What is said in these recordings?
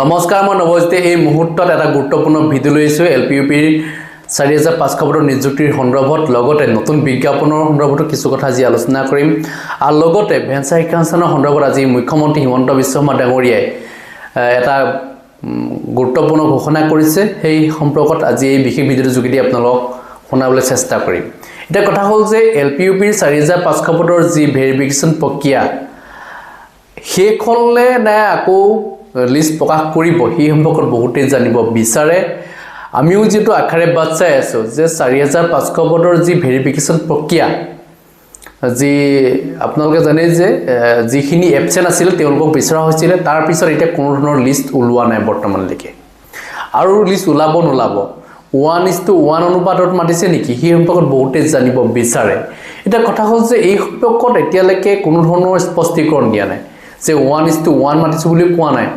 নমস্কাৰ, মই নৱজ্যোতি। এই মুহূৰ্তত এটা গুৰুত্বপূৰ্ণ ভিডিঅ' লৈছোঁ LPUPৰ 4500 পদৰ নিযুক্তিৰ সন্দৰ্ভত, লগতে নতুন বিজ্ঞাপনৰ সন্দৰ্ভতো কিছু কথা আজি আলোচনা কৰিম। আৰু লগতে ভেঞ্চাৰ শিক্ষানুষ্ঠানৰ সন্দৰ্ভত আজি মুখ্যমন্ত্ৰী হিমন্ত বিশ্ব শৰ্মা ডাঙৰীয়াই এটা গুৰুত্বপূৰ্ণ ঘোষণা কৰিছে। সেই সম্পৰ্কত আজি এই বিশেষ ভিডিঅ'ৰ যোগেদি আপোনালোকক শুনাবলৈ চেষ্টা কৰিম। এতিয়া কথা হ'ল যে LPUPৰ 4500 পদৰ যি ভেৰিফিকেশ্যন প্ৰক্ৰিয়া শেষ হ'লে নে আকৌ লিষ্ট প্ৰকাশ কৰিব, সেই সম্পৰ্কত বহুতেই জানিব বিচাৰে। আমিও যেটো আখাৰে বাট চাই আছো যে 4500 পদৰ যি ভেৰিফিকেশ্যন প্ৰক্ৰিয়া, যি আপোনালোকে জানে যে যিখিনি এবচেণ্ট আছিল তেওঁলোকক বিচৰা হৈছিল, তাৰ পিছত এতিয়া কোনো ধৰণৰ লিষ্ট ওলোৱা নাই বৰ্তমানলৈকে। আৰু লিষ্ট ওলাব নোলাব 1:1 অনুপাতত মাতিছে নেকি, সেই সম্পৰ্কত বহুতেই জানিব বিচাৰে। এতিয়া কথা হ'ল যে এই সম্পৰ্কত এতিয়ালৈকে কোনো ধৰণৰ স্পষ্টীকৰণ দিয়া নাই যে 1:1 মাতিছোঁ বুলি কোৱা নাই।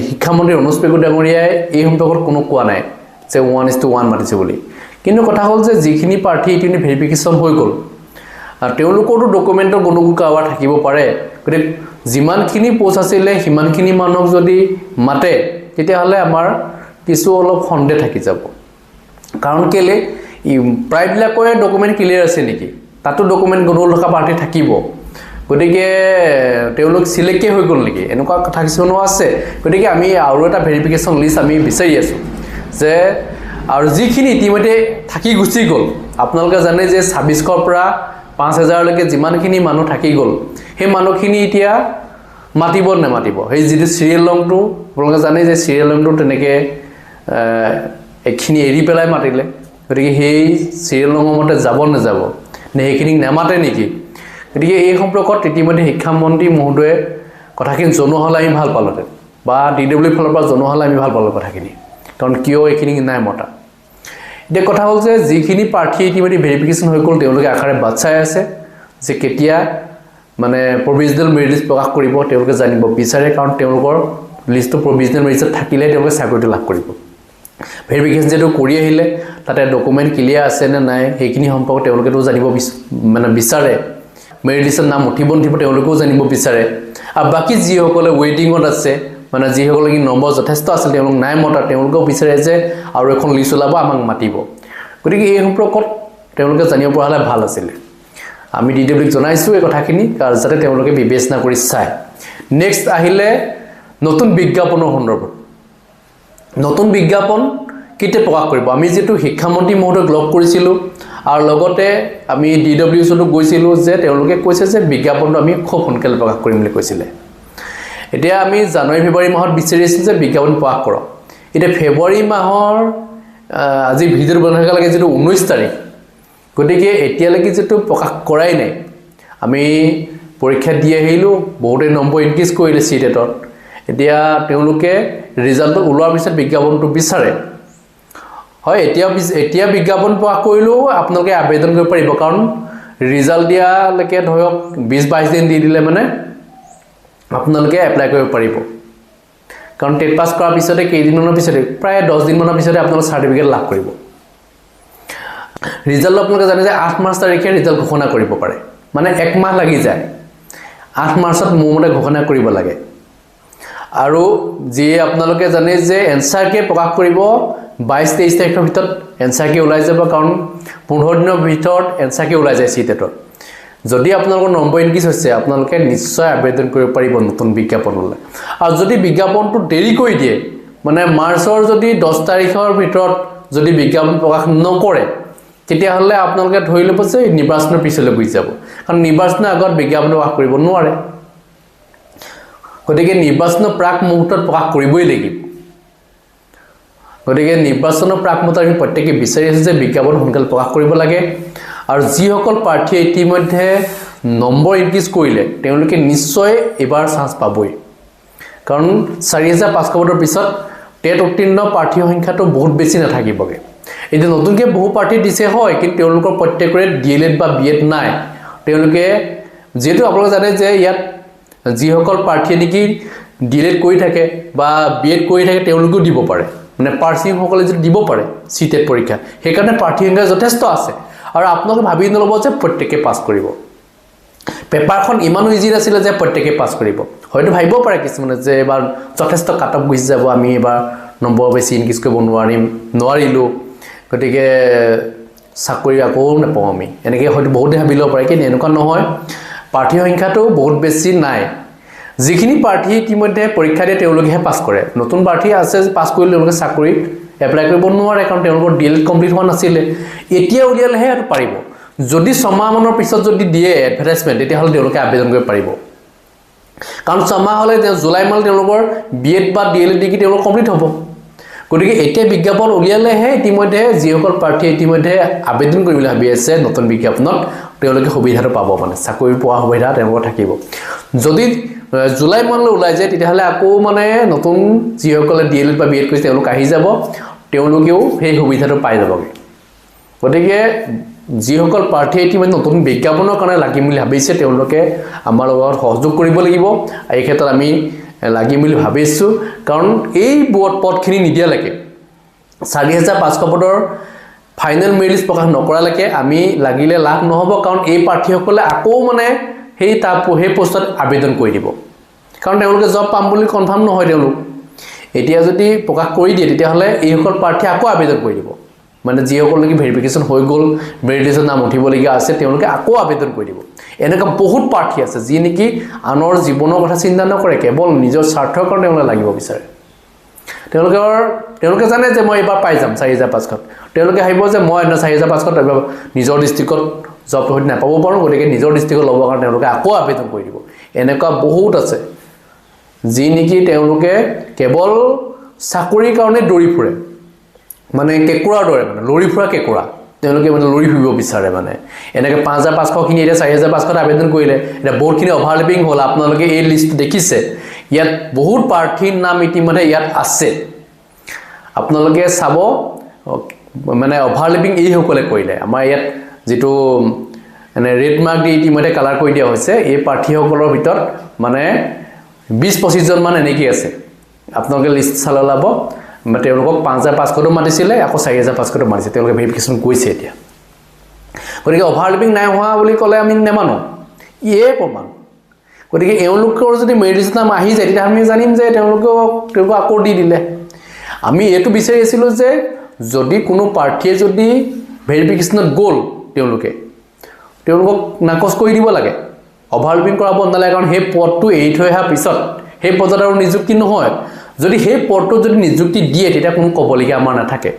শিক্ষামন্ত্ৰী অনুজ পেগু ডাঙৰীয়াই এই সম্পৰ্কত কোনো কোৱা নাই যে 1:1 মাতিছে বুলি। কিন্তু কথা হ'ল যে যিখিনি প্ৰাৰ্থী ইতিমধ্যে ভেৰিফিকেশ্যন হৈ গ'ল, তেওঁলোকৰতো ডকুমেণ্টৰ গণ্ডগোল কাৰোবাৰ থাকিব পাৰে। গতিকে যিমানখিনি পোষ্ট আছিলে সিমানখিনি মানুহক যদি মাতে, তেতিয়াহ'লে আমাৰ কিছু অলপ সন্দেহ থাকি যাব। কাৰণ কেলৈ প্ৰায়বিলাকৰে ডকুমেণ্ট ক্লিয়াৰ আছে নেকি, তাতো ডকুমেণ্ট গণ্ডগোল থকা প্ৰাৰ্থী থাকিব। গতিকে তেওঁলোক চিলেক্টেই হৈ গ'ল নেকি, এনেকুৱা কথা কিছুমানো আছে। গতিকে আমি আৰু এটা ভেৰিফিকেশ্যন লিষ্ট আমি বিচাৰি আছোঁ যে, আৰু যিখিনি ইতিমধ্যে থাকি গুচি গ'ল, আপোনালোকে জানে যে 2600ৰ পৰা 5000লৈকে যিমানখিনি মানুহ থাকি গ'ল, সেই মানুহখিনি এতিয়া মাতিব নেমাতিব। সেই যিটো চিৰিয়েল নম্বৰটো আপোনালোকে জানে যে চিৰিয়েল নম্বৰটো তেনেকৈ এইখিনি এৰি পেলাই মাতিলে। গতিকে সেই চিৰিয়েল নম্বৰ মতে যাব নাযাব নে সেইখিনিক নেমাতে নেকি। গতিকে এই সম্পৰ্কত ইতিমধ্যে শিক্ষামন্ত্ৰী মহোদয়ে কথাখিনি জনোৱা হ'লে আমি ভাল পালোঁহেঁতেন, বা DW ফালৰ পৰা জনোৱা হ'লে আমি ভাল পালোঁ কথাখিনি, কাৰণ কিয় এইখিনি নাই মতা। এতিয়া কথা হ'ল যে যিখিনি প্ৰাৰ্থী ইতিমধ্যে ভেৰিফিকেশ্যন হৈ গ'ল, তেওঁলোকে আশাৰে বাট চাই আছে যে কেতিয়া মানে প্ৰভিজনেল মেৰিট লিষ্ট প্ৰকাশ কৰিব, তেওঁলোকে জানিব বিচাৰে। কাৰণ তেওঁলোকৰ লিষ্টটো প্ৰভিজনেল মেৰিট লিষ্টত থাকিলে তেওঁলোকে চাকৰিটো লাভ কৰিব। ভেৰিফিকেশ্যন যিহেতু কৰি আহিলে, তাতে ডকুমেণ্ট ক্লিয়াৰ আছে নে নাই সেইখিনি সম্পৰ্কত তেওঁলোকেতো জানিব বিচাৰে। মেৰিট লিষ্টত নাম উঠিব নুঠিব তেওঁলোকেও জানিব বিচাৰে। আৰু বাকী যিসকলে ৱেইটিঙত আছে, মানে যিসকলে কি নম্বৰ যথেষ্ট আছিল তেওঁলোক নাই মতা, তেওঁলোকেও বিচাৰে যে আৰু এখন লিষ্ট ওলাব, আমাক মাতিব। গতিকে এই সম্পৰ্কত তেওঁলোকে জানিব পৰা হ'লে ভাল আছিলে। আমি DWক জনাইছোঁ এই কথাখিনি, যাতে তেওঁলোকে বিবেচনা কৰি চায়। নেক্সট আহিলে নতুন বিজ্ঞাপনৰ সন্দৰ্ভত। নতুন বিজ্ঞাপন কেতিয়া প্ৰকাশ কৰিব? আমি যিহেতু শিক্ষামন্ত্ৰী মহোদয়ক লগ কৰিছিলোঁ, আৰু লগতে আমি DW ওচৰতো গৈছিলোঁ, যে তেওঁলোকে কৈছে যে বিজ্ঞাপনটো আমি খুব সোনকালে প্ৰকাশ কৰিম বুলি কৈছিলে। এতিয়া আমি জানুৱাৰী ফেব্ৰুৱাৰী মাহত বিচাৰি আছিলোঁ যে বিজ্ঞাপন প্ৰকাশ কৰক। এতিয়া ফেব্ৰুৱাৰী মাহৰ আজি ভিডিঅ'টো বনাই থকা লাগে যিটো 19 তাৰিখ, গতিকে এতিয়ালৈকে যিটো প্ৰকাশ কৰাই নাই। আমি পৰীক্ষা দি আহিলোঁ, বহুতে নম্বৰ ইনক্ৰিজ কৰিলে CTET-ত। এতিয়া তেওঁলোকে ৰিজাল্টটো ওলোৱাৰ পিছত বিজ্ঞাপনটো বিচাৰে। হয়, এতিয়া বিজ্ঞাপন প্ৰকাশ কৰিলেও আপোনালোকে আবেদন কৰিব পাৰিব, কাৰণ ৰিজাল্ট দিয়ালৈকে ধৰক 20-22 দিন দি দিলে মানে আপোনালোকে এপ্লাই কৰিব পাৰিব। কাৰণ টেট পাছ কৰাৰ পিছতে কেইদিনমানৰ পিছতে, প্ৰায় 10 দিনমানৰ পিছতে আপোনালোকে চাৰ্টিফিকেট লাভ কৰিব। ৰিজাল্ট আপোনালোকে জানে যে 8 মাৰ্চ তাৰিখে ৰিজাল্ট ঘোষণা কৰিব পাৰে, মানে 1 মাহ লাগি যায়। 8 মাৰ্চত মোৰ মতে ঘোষণা কৰিব লাগে। আৰু যিয়ে আপোনালোকে জানে যে এনচাৰকে প্ৰকাশ কৰিব 22-23 তাৰিখৰ ভিতৰত এনচাৰকে ওলাই যাব, কাৰণ 15 দিনৰ ভিতৰত এনচাৰকে ওলাই যায় CTET-ত। যদি আপোনালোকৰ নম্বৰ ইনক্ৰিজ হৈছে, আপোনালোকে নিশ্চয় আবেদন কৰিব পাৰিব নতুন বিজ্ঞাপনলৈ। আৰু যদি বিজ্ঞাপনটো দেৰি কৰি দিয়ে, মানে মাৰ্চৰ যদি 10 তাৰিখৰ ভিতৰত যদি বিজ্ঞাপন প্ৰকাশ নকৰে, তেতিয়াহ'লে আপোনালোকে ধৰি ল'ব যে নিৰ্বাচনৰ পিছলৈ গুচি যাব, কাৰণ নিৰ্বাচনৰ আগত বিজ্ঞাপন প্ৰকাশ কৰিব নোৱাৰে। গতিকে নিৰ্বাচনৰ প্ৰাক মুহূৰ্তত প্ৰকাশ কৰিবই লাগিব। গতিকে নিৰ্বাচনৰ প্ৰাক মুহূৰ্তত আমি প্ৰত্যেকে বিচাৰি আছোঁ যে বিজ্ঞাপন সোনকালে প্ৰকাশ কৰিব লাগে। আৰু যিসকল প্ৰাৰ্থীয়ে ইতিমধ্যে নম্বৰ ইনক্ৰিজ কৰিলে, তেওঁলোকে নিশ্চয় এইবাৰ চান্স পাবই। কাৰণ 4500 পদৰ পিছত টেট উত্তীৰ্ণ প্ৰাৰ্থীৰ সংখ্যাটো বহুত বেছি নাথাকিবগৈ। এতিয়া নতুনকৈ বহু প্ৰাৰ্থী দিছে হয়, কিন্তু তেওঁলোকৰ প্ৰত্যেকৰে DLED বা BEd নাই। তেওঁলোকে যিহেতু আপোনালোকে জানে যে ইয়াত যিসকল প্ৰাৰ্থীয়ে নেকি DLED কৰি থাকে বা BEd কৰি থাকে, তেওঁলোকেও দিব পাৰে, মানে পাৰ্চনসকলে যদি দিব পাৰে CTET পৰীক্ষা, সেইকাৰণে প্ৰাৰ্থীৰ সংখ্যা যথেষ্ট আছে। আৰু আপোনালোকে ভাবি নল'ব যে প্ৰত্যেকে পাছ কৰিব। পেপাৰখন ইমানো ইজি নাছিলে যে প্ৰত্যেকে পাছ কৰিব হয়তো ভাবিব পাৰে কিছুমানে যে এবাৰ যথেষ্ট কাট অফ গুচি যাব আমি এবাৰ নম্বৰ বেছি ইনক্ৰিজ কৰিব নোৱাৰিলোঁ গতিকে চাকৰি আকৌ নাপাওঁ আমি এনেকৈ হয়তো বহুতে ভাবি ল'ব পাৰে কিন্তু এনেকুৱা নহয় প্ৰাৰ্থীৰ সংখ্যাটো বহুত বেছি নাই যিখিনি প্ৰাৰ্থী ইতিমধ্যে পৰীক্ষা দিয়ে তেওঁলোকেহে পাছ কৰে নতুন প্ৰাৰ্থী আছে পাছ কৰিলে তেওঁলোকে চাকৰিত এপ্লাই কৰিব নোৱাৰে কাৰণ তেওঁলোকৰ ডিএলএড কমপ্লিট হোৱা নাছিলে এতিয়া উলিয়ালেহে আৰু পাৰিব যদি 6 মাহমানৰ পিছত যদি দিয়ে এডভাৰটাইজমেণ্ট তেতিয়াহ'লে তেওঁলোকে আবেদন কৰিব পাৰিব কাৰণ 6 মাহ হ'লে জুলাই মাহত তেওঁলোকৰ বিএড বা ডিএলএড ডিগ্ৰী তেওঁলোকৰ কমপ্লিট হ'ব গতিকে এতিয়া বিজ্ঞাপন উলিয়ালেহে ইতিমধ্যে যিসকল প্ৰাৰ্থী ইতিমধ্যে আবেদন কৰিবলৈ ভাবি আছে নতুন বিজ্ঞাপনত তেওঁলোকে সুবিধাটো পাব মানে চাকৰি পোৱা সুবিধা তেওঁলোকৰ থাকিব যদি জুলাই মাহলৈ ওলাই যায় তেতিয়াহ'লে আকৌ মানে নতুন যিসকলে ডিএলএড বা বিএড কৰিছে তেওঁলোক আহি যাব তেওঁলোকেও সেই সুবিধাটো পাই যাবগৈ গতিকে যিসকল প্ৰাৰ্থী ইতিমধ্যে নতুন বিজ্ঞাপনৰ কাৰণে লাগিম বুলি ভাবিছে তেওঁলোকে আমাৰ লগত সহযোগ কৰিব লাগিব এই ক্ষেত্ৰত আমি লাগিম বুলি ভাবিছোঁ কাৰণ এই পদখিনি নিদিয়ালৈকে 4500 পদৰ ফাইনেল মেৰিট লিষ্ট প্ৰকাশ নকৰালৈকে আমি লাগিলে লাভ নহ'ব কাৰণ এই প্ৰাৰ্থীসকলে আকৌ মানে সেই পোষ্টত আবেদন কৰি দিব কাৰণ তেওঁলোকে জব পাম বুলি কনফাৰ্ম নহয় তেওঁলোক এতিয়া যদি প্ৰকাশ কৰি দিয়ে তেতিয়াহ'লে এইসকল প্ৰাৰ্থী আকৌ আবেদন কৰি দিব মানে যিসকল নেকি ভেৰিফিকেশ্যন হৈ গ'ল মেৰিট লিষ্টত নাম উঠিবলগীয়া আছে তেওঁলোকে আকৌ আবেদন কৰি দিব এনেকুৱা বহুত প্ৰাৰ্থী আছে যি নেকি আনৰ জীৱনৰ কথা চিন্তা নকৰে কেৱল নিজৰ স্বাৰ্থৰ কাৰণে তেওঁলোকে লাগিব বিচাৰে তেওঁলোকে জানে যে মই এবাৰ পাই যাম 4500 তেওঁলোকে ভাবিব যে মই 4500 নিজৰ ডিষ্ট্ৰিক্টত জব হয়তো নাপাব পাৰোঁ গতিকে নিজৰ ডিষ্ট্ৰিক্টত ল'বৰ কাৰণে তেওঁলোকে আকৌ আবেদন কৰি দিব এনেকুৱা বহুত আছে যি নেকি তেওঁলোকে কেৱল চাকৰিৰ কাৰণে দৌৰি ফুৰে মানে কেকুৰাৰ দৰে মানে লৰি ফুৰা কেকুৰা তেওঁলোকে মানে লৰি ফুৰিব বিচাৰে মানে এনেকৈ 5500খিনি এতিয়া 4500 আবেদন কৰিলে এতিয়া বহুতখিনি অভাৰলেপিং হ'ল আপোনালোকে এই লিষ্ট দেখিছে ইয়াত বহুত প্ৰাৰ্থীৰ নাম ইতিমধ্যে ইয়াত আছে আপোনালোকে চাব মানে অভাৰলেপিং এইসকলে কৰিলে আমাৰ ইয়াত যিটো মানে ৰেড মাৰ্ক দি ইতিমধ্যে কালাৰ কৰি দিয়া হৈছে এই প্ৰাৰ্থীসকলৰ ভিতৰত মানে 20-25 জন মান এনেকৈ আছে আপোনালোকে লিষ্ট চালে ওলাব তেওঁলোকক 5500 মাতিছিলে আকৌ 4500 মাতিছে তেওঁলোকে ভেৰিফিকেশ্যন কৰিছে এতিয়া গতিকে অভাৰলেপিং নাই হোৱা বুলি ক'লে আমি নেমানো ইয়ে প্ৰমাণ গতিকে এওঁলোকৰ যদি মেৰিট লিষ্টত নাম আহি যায় তেতিয়া আমি জানিম যে তেওঁলোকক আকৌ দি দিলে আমি এইটো বিচাৰি আছিলোঁ যে যদি কোনো প্ৰাৰ্থীয়ে যদি ভেৰিফিকেশ্যনত গ'ল তেওঁলোকক নাকচ কৰি দিব লাগে অভাৰলেপিং কৰাব নালাগে কাৰণ সেই পদটো এৰি থৈ অহাৰ পিছত সেই পদত আৰু নিযুক্তি নহয় যদি সেই পদটো যদি নিযুক্তি দিয়ে তেতিয়া কোনো ক'বলগীয়া আমাৰ নাথাকে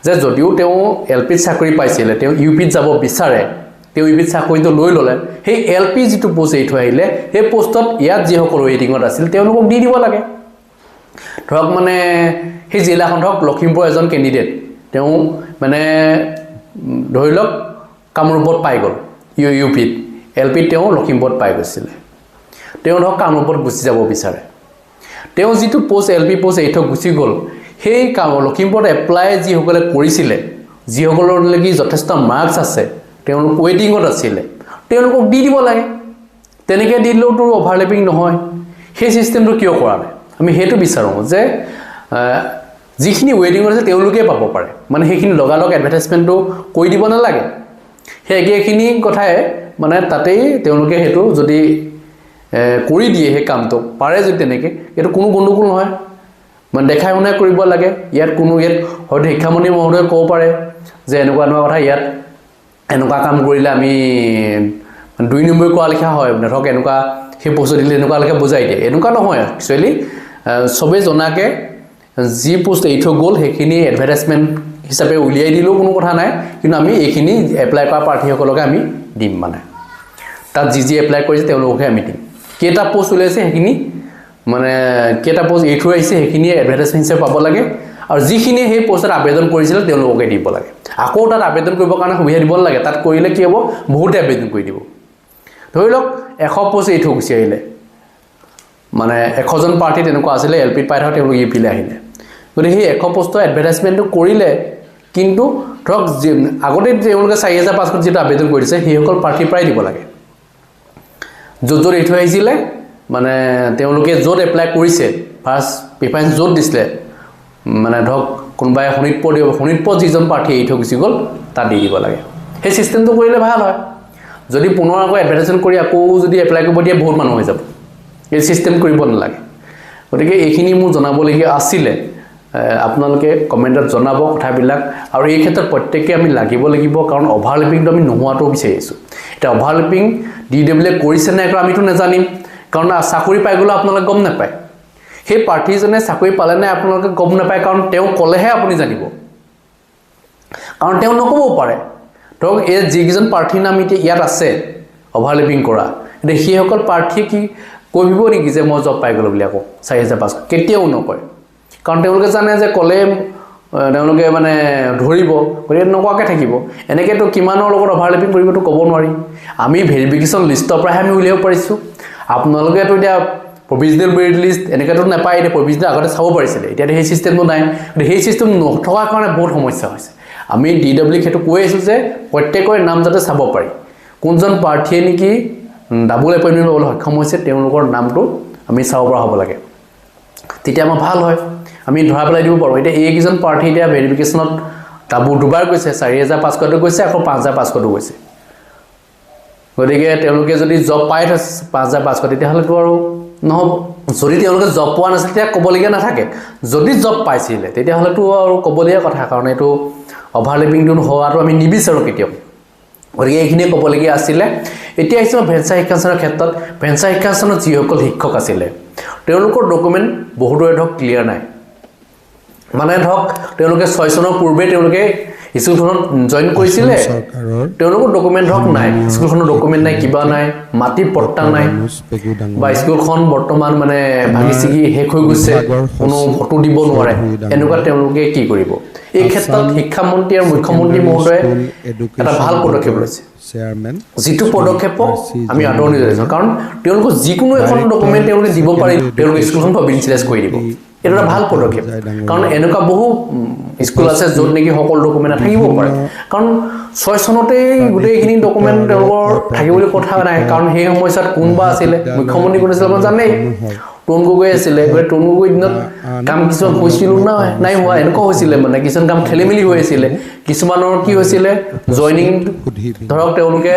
যে যদিও তেওঁ এলপিত চাকৰি পাইছিলে তেওঁ ইউপিত যাব বিচাৰে তেওঁ ইউপিত চাকৰিটো লৈ ল'লে সেই এলপি যিটো পোষ্ট এৰি থৈ আহিলে সেই পোষ্টত ইয়াত যিসকল ৱেইটিঙত আছিল তেওঁলোকক দি দিব লাগে ধৰক মানে সেই জিলাখন ধৰক লখিমপুৰ এজন কেণ্ডিডেট তেওঁ মানে ধৰি লওক কামৰূপত পাই গ'ল ইউপিত এলপিত তেওঁ লখিমপুৰত পাই গৈছিলে তেওঁ ধৰক কামৰূপত গুচি যাব বিচাৰে তেওঁ যিটো পোষ্ট এলপি পোষ্ট এৰি থৈ গুচি গ'ল সেই লখিমপুৰত এপ্লাই যিসকলে কৰিছিলে যিসকলৰ লাগি যথেষ্ট মাৰ্কছ আছে তেওঁলোক ৱেইটিঙত আছিলে তেওঁলোকক দি দিব লাগে তেনেকৈ দি দিলেওতো অভাৰলেপিং নহয় সেই চিষ্টেমটো কিয় কৰা নাই আমি সেইটো বিচাৰোঁ যে যিখিনি ৱেইটিঙত আছে তেওঁলোকে পাব পাৰে মানে সেইখিনি লগালগ এডভাৰটাইজমেণ্টটো কৰি দিব নালাগে সেই একেখিনি কথাই মানে তাতেই তেওঁলোকে সেইটো যদি কৰি দিয়ে সেই কামটো পাৰে যদি তেনেকৈ এইটো কোনো গণ্ডগোল নহয় মানে দেখাই শুনাই কৰিব লাগে ইয়াত হয়তো শিক্ষামন্ত্ৰী মহোদয়ে ক'ব পাৰে যে এনেকুৱা কথা ইয়াত এনেকুৱা কাম কৰিলে আমি 2 নম্বৰ কৰা লিখা হয় মানে ধৰক এনেকুৱা সেই পোষ্ট দিলে এনেকুৱা লেখা বুজাই দিয়ে এনেকুৱা নহয় একচুৱেলি চবেই জনাকে যি পোষ্ট এৰি থৈ গ'ল সেইখিনি এডভাৰটাইজমেণ্ট হিচাপে উলিয়াই দিলেও কোনো কথা নাই কিন্তু আমি এইখিনি এপ্লাই কৰা প্ৰাৰ্থীসকলকে আমি দিম মানে তাত যি এপ্লাই কৰিছে তেওঁলোককে আমি দিম কেইটা পোষ্ট ওলাইছে সেইখিনি মানে কেইটা পোষ্ট এৰি থৈ আহিছে সেইখিনি এডভাৰটাইজমেণ্ট হিচাপে পাব লাগে আৰু যিখিনি সেই পোষ্টত আবেদন কৰিছিলে তেওঁলোককে দিব লাগে আকৌ তাত আবেদন কৰিবৰ কাৰণে সুবিধা দিব নালাগে তাত কৰিলে কি হ'ব বহুতে আবেদন কৰি দিব ধৰি লওক 100 পোষ্ট এৰি থৈ গুচি আহিলে মানে 100 জন প্ৰাৰ্থী তেনেকুৱা আছিলে এলপিত পাই থকা তেওঁলোক ইউপিলৈ আহিলে গতিকে সেই 100 পোষ্টৰ এডভাৰটাইজমেণ্টটো কৰিলে কিন্তু ধৰক আগতে তেওঁলোকে 4500 যিটো আবেদন কৰিছে সেইসকল প্ৰাৰ্থীৰ পৰাই দিব লাগে য'ত এৰি থৈ আহিছিলে মানে তেওঁলোকে য'ত এপ্লাই কৰিছে ফাৰ্ষ্ট প্ৰিফাৰেঞ্চ য'ত দিছিলে মানে ধৰক কোনোবাই শোণিতপুৰ যিজন প্ৰাৰ্থী এৰি থৈ গুচি গ'ল তাত দি দিব লাগে সেই চিষ্টেমটো কৰিলে ভাল হয় যদি পুনৰ আকৌ এডভাৰটাইজমেণ্ট কৰি আকৌ যদি এপ্লাই কৰিব দিয়ে বহুত মানুহ হৈ যাব এই চিষ্টেম কৰিব নালাগে গতিকে এইখিনি মোৰ জনাবলগীয়া আছিলে আপোনালোকে কমেণ্টত জনাব কথাবিলাক আৰু এই ক্ষেত্ৰত প্ৰত্যেককে আমি লাগিব কাৰণ অভাৰলেপিংটো আমি নোহোৱাটো বিচাৰি আছোঁ এটা অভাৰলেপিং DW কৰিছে নাই কৰা আমিতো নাজানিম কাৰণ চাকৰি পাই গ'লে আপোনালোকে গম নাপায় সেই প্ৰাৰ্থীজনে চাকৰি পালে নাই আপোনালোকে গম নাপায় কাৰণ তেওঁ ক'লেহে আপুনি জানিব কাৰণ তেওঁ নক'ব পাৰে ধৰক এই যিকেইজন প্ৰাৰ্থীৰ নাম এতিয়া ইয়াত আছে অভাৰলেপিং কৰা এতিয়া সেইসকল প্ৰাৰ্থীয়ে কি কৈব নেকি যে মই জব পাই গ'লো বুলি আকৌ 4500 কেতিয়াও নকয় কাৰণ তেওঁলোকে জানে যে ক'লে তেওঁলোকে মানে ধৰিব গতিকে নকৱাকৈ থাকিব এনেকৈতো কিমানৰ লগত অভাৰলেপিং কৰিবতো ক'ব নোৱাৰি আমি ভেৰিফিকেশ্যন লিষ্টৰ পৰাহে আমি উলিয়াব পাৰিছোঁ আপোনালোকেতো এতিয়া প্ৰভিজনেল মেৰিট লিষ্ট এনেকৈতো নাপায় এতিয়া প্ৰভিজনেল আগতে চাব পাৰিছিলে এতিয়া সেই চিষ্টেমটো নাই সেই চিষ্টেম নথকাৰ কাৰণে বহুত সমস্যা হৈছে আমি DW সেইটো কৈ আছোঁ যে প্ৰত্যেকৰে নাম যাতে চাব পাৰি কোনজন প্ৰাৰ্থীয়ে নেকি ডাবল এপইণ্টমেণ্ট ল'বলৈ সক্ষম হৈছে তেওঁলোকৰ নামটো আমি চাব পৰা হ'ব লাগে তেতিয়া আমাৰ ভাল হয় আমি ধৰা পেলাই দিব পাৰোঁ এতিয়া এইকেইজন প্ৰাৰ্থী এতিয়া ভেৰিফিকেশ্যনত দুবাৰ গৈছে 4500টো গৈছে আকৌ 5500টো গৈছে গতিকে তেওঁলোকে যদি জব পাই থৈছে 5500 তেতিয়াহ'লেতো আৰু নহ'ব যদি তেওঁলোকে জব পোৱা নাছিল তেতিয়া ক'বলগীয়া নাথাকে যদি জব পাইছিলে তেতিয়াহ'লেতো আৰু ক'বলগীয়া কথা কাৰণ এইটো অভাৰলেপিংটো হোৱাটো আমি নিবিচাৰোঁ কেতিয়াও গতিকে এইখিনিয়ে ক'বলগীয়া আছিলে এতিয়া আহিছোঁ ভেঞ্চাৰ শিক্ষানুষ্ঠানৰ ক্ষেত্ৰত ভেঞ্চাৰ শিক্ষানুষ্ঠানত যিসকল শিক্ষক আছিলে তেওঁলোকৰ ডকুমেণ্ট বহুতৰে ধৰক ক্লিয়াৰ নাই মানে ধৰক তেওঁলোকে 6 চনৰ পূৰ্বে তেওঁলোকে স্কুলখনত জইন কৰিছিলে তেওঁলোকৰ ডকুমেণ্ট ধৰক নাই স্কুলখনৰ ডকুমেণ্ট নাই কিবা নাই মাটি পট্টা নাই বা স্কুলখন বৰ্তমান মানে ভাঙি ছিগি শেষ হৈ গৈছে কোনো ফটো দিব নোৱাৰে এনেকুৱা তেওঁলোকে কি কৰিব এই ক্ষেত্ৰত শিক্ষামন্ত্ৰী আৰু মুখ্যমন্ত্ৰী মহোদয়ে এটা ভাল পদক্ষেপ লৈছে যিটো পদক্ষেপক আমি আদৰণি জনাইছোঁ কাৰণ তেওঁলোকৰ যিকোনো এখন ডকুমেণ্ট তেওঁলোকে দিব পাৰি তেওঁলোকে স্কুলখন পাব্লিচিলাইজ কৰি দিব এটা এটা ভাল পদক্ষেপ কাৰণ এনেকুৱা বহু স্কুল আছে য'ত নেকি সকলো ডকুমেণ্ট থাকিব পাৰে কাৰণ 6 চনতেই গোটেইখিনি ডকুমেণ্ট তেওঁলোকৰ থাকিবলৈ কথা নাই কাৰণ সেই সময়ছোৱাত কোনবা আছিলে মুখ্যমন্ত্ৰী কোন আছিলে আপুনি জানেই টন গগৈ আছিলে টন গগৈ দিনত কাম কিছুমান হৈছিল নাই হোৱা এনেকুৱা হৈছিলে মানে কিছুমান কাম খেলিমেলি হৈ আছিলে কিছুমানৰ কি হৈছিলে জইনিং ধৰক তেওঁলোকে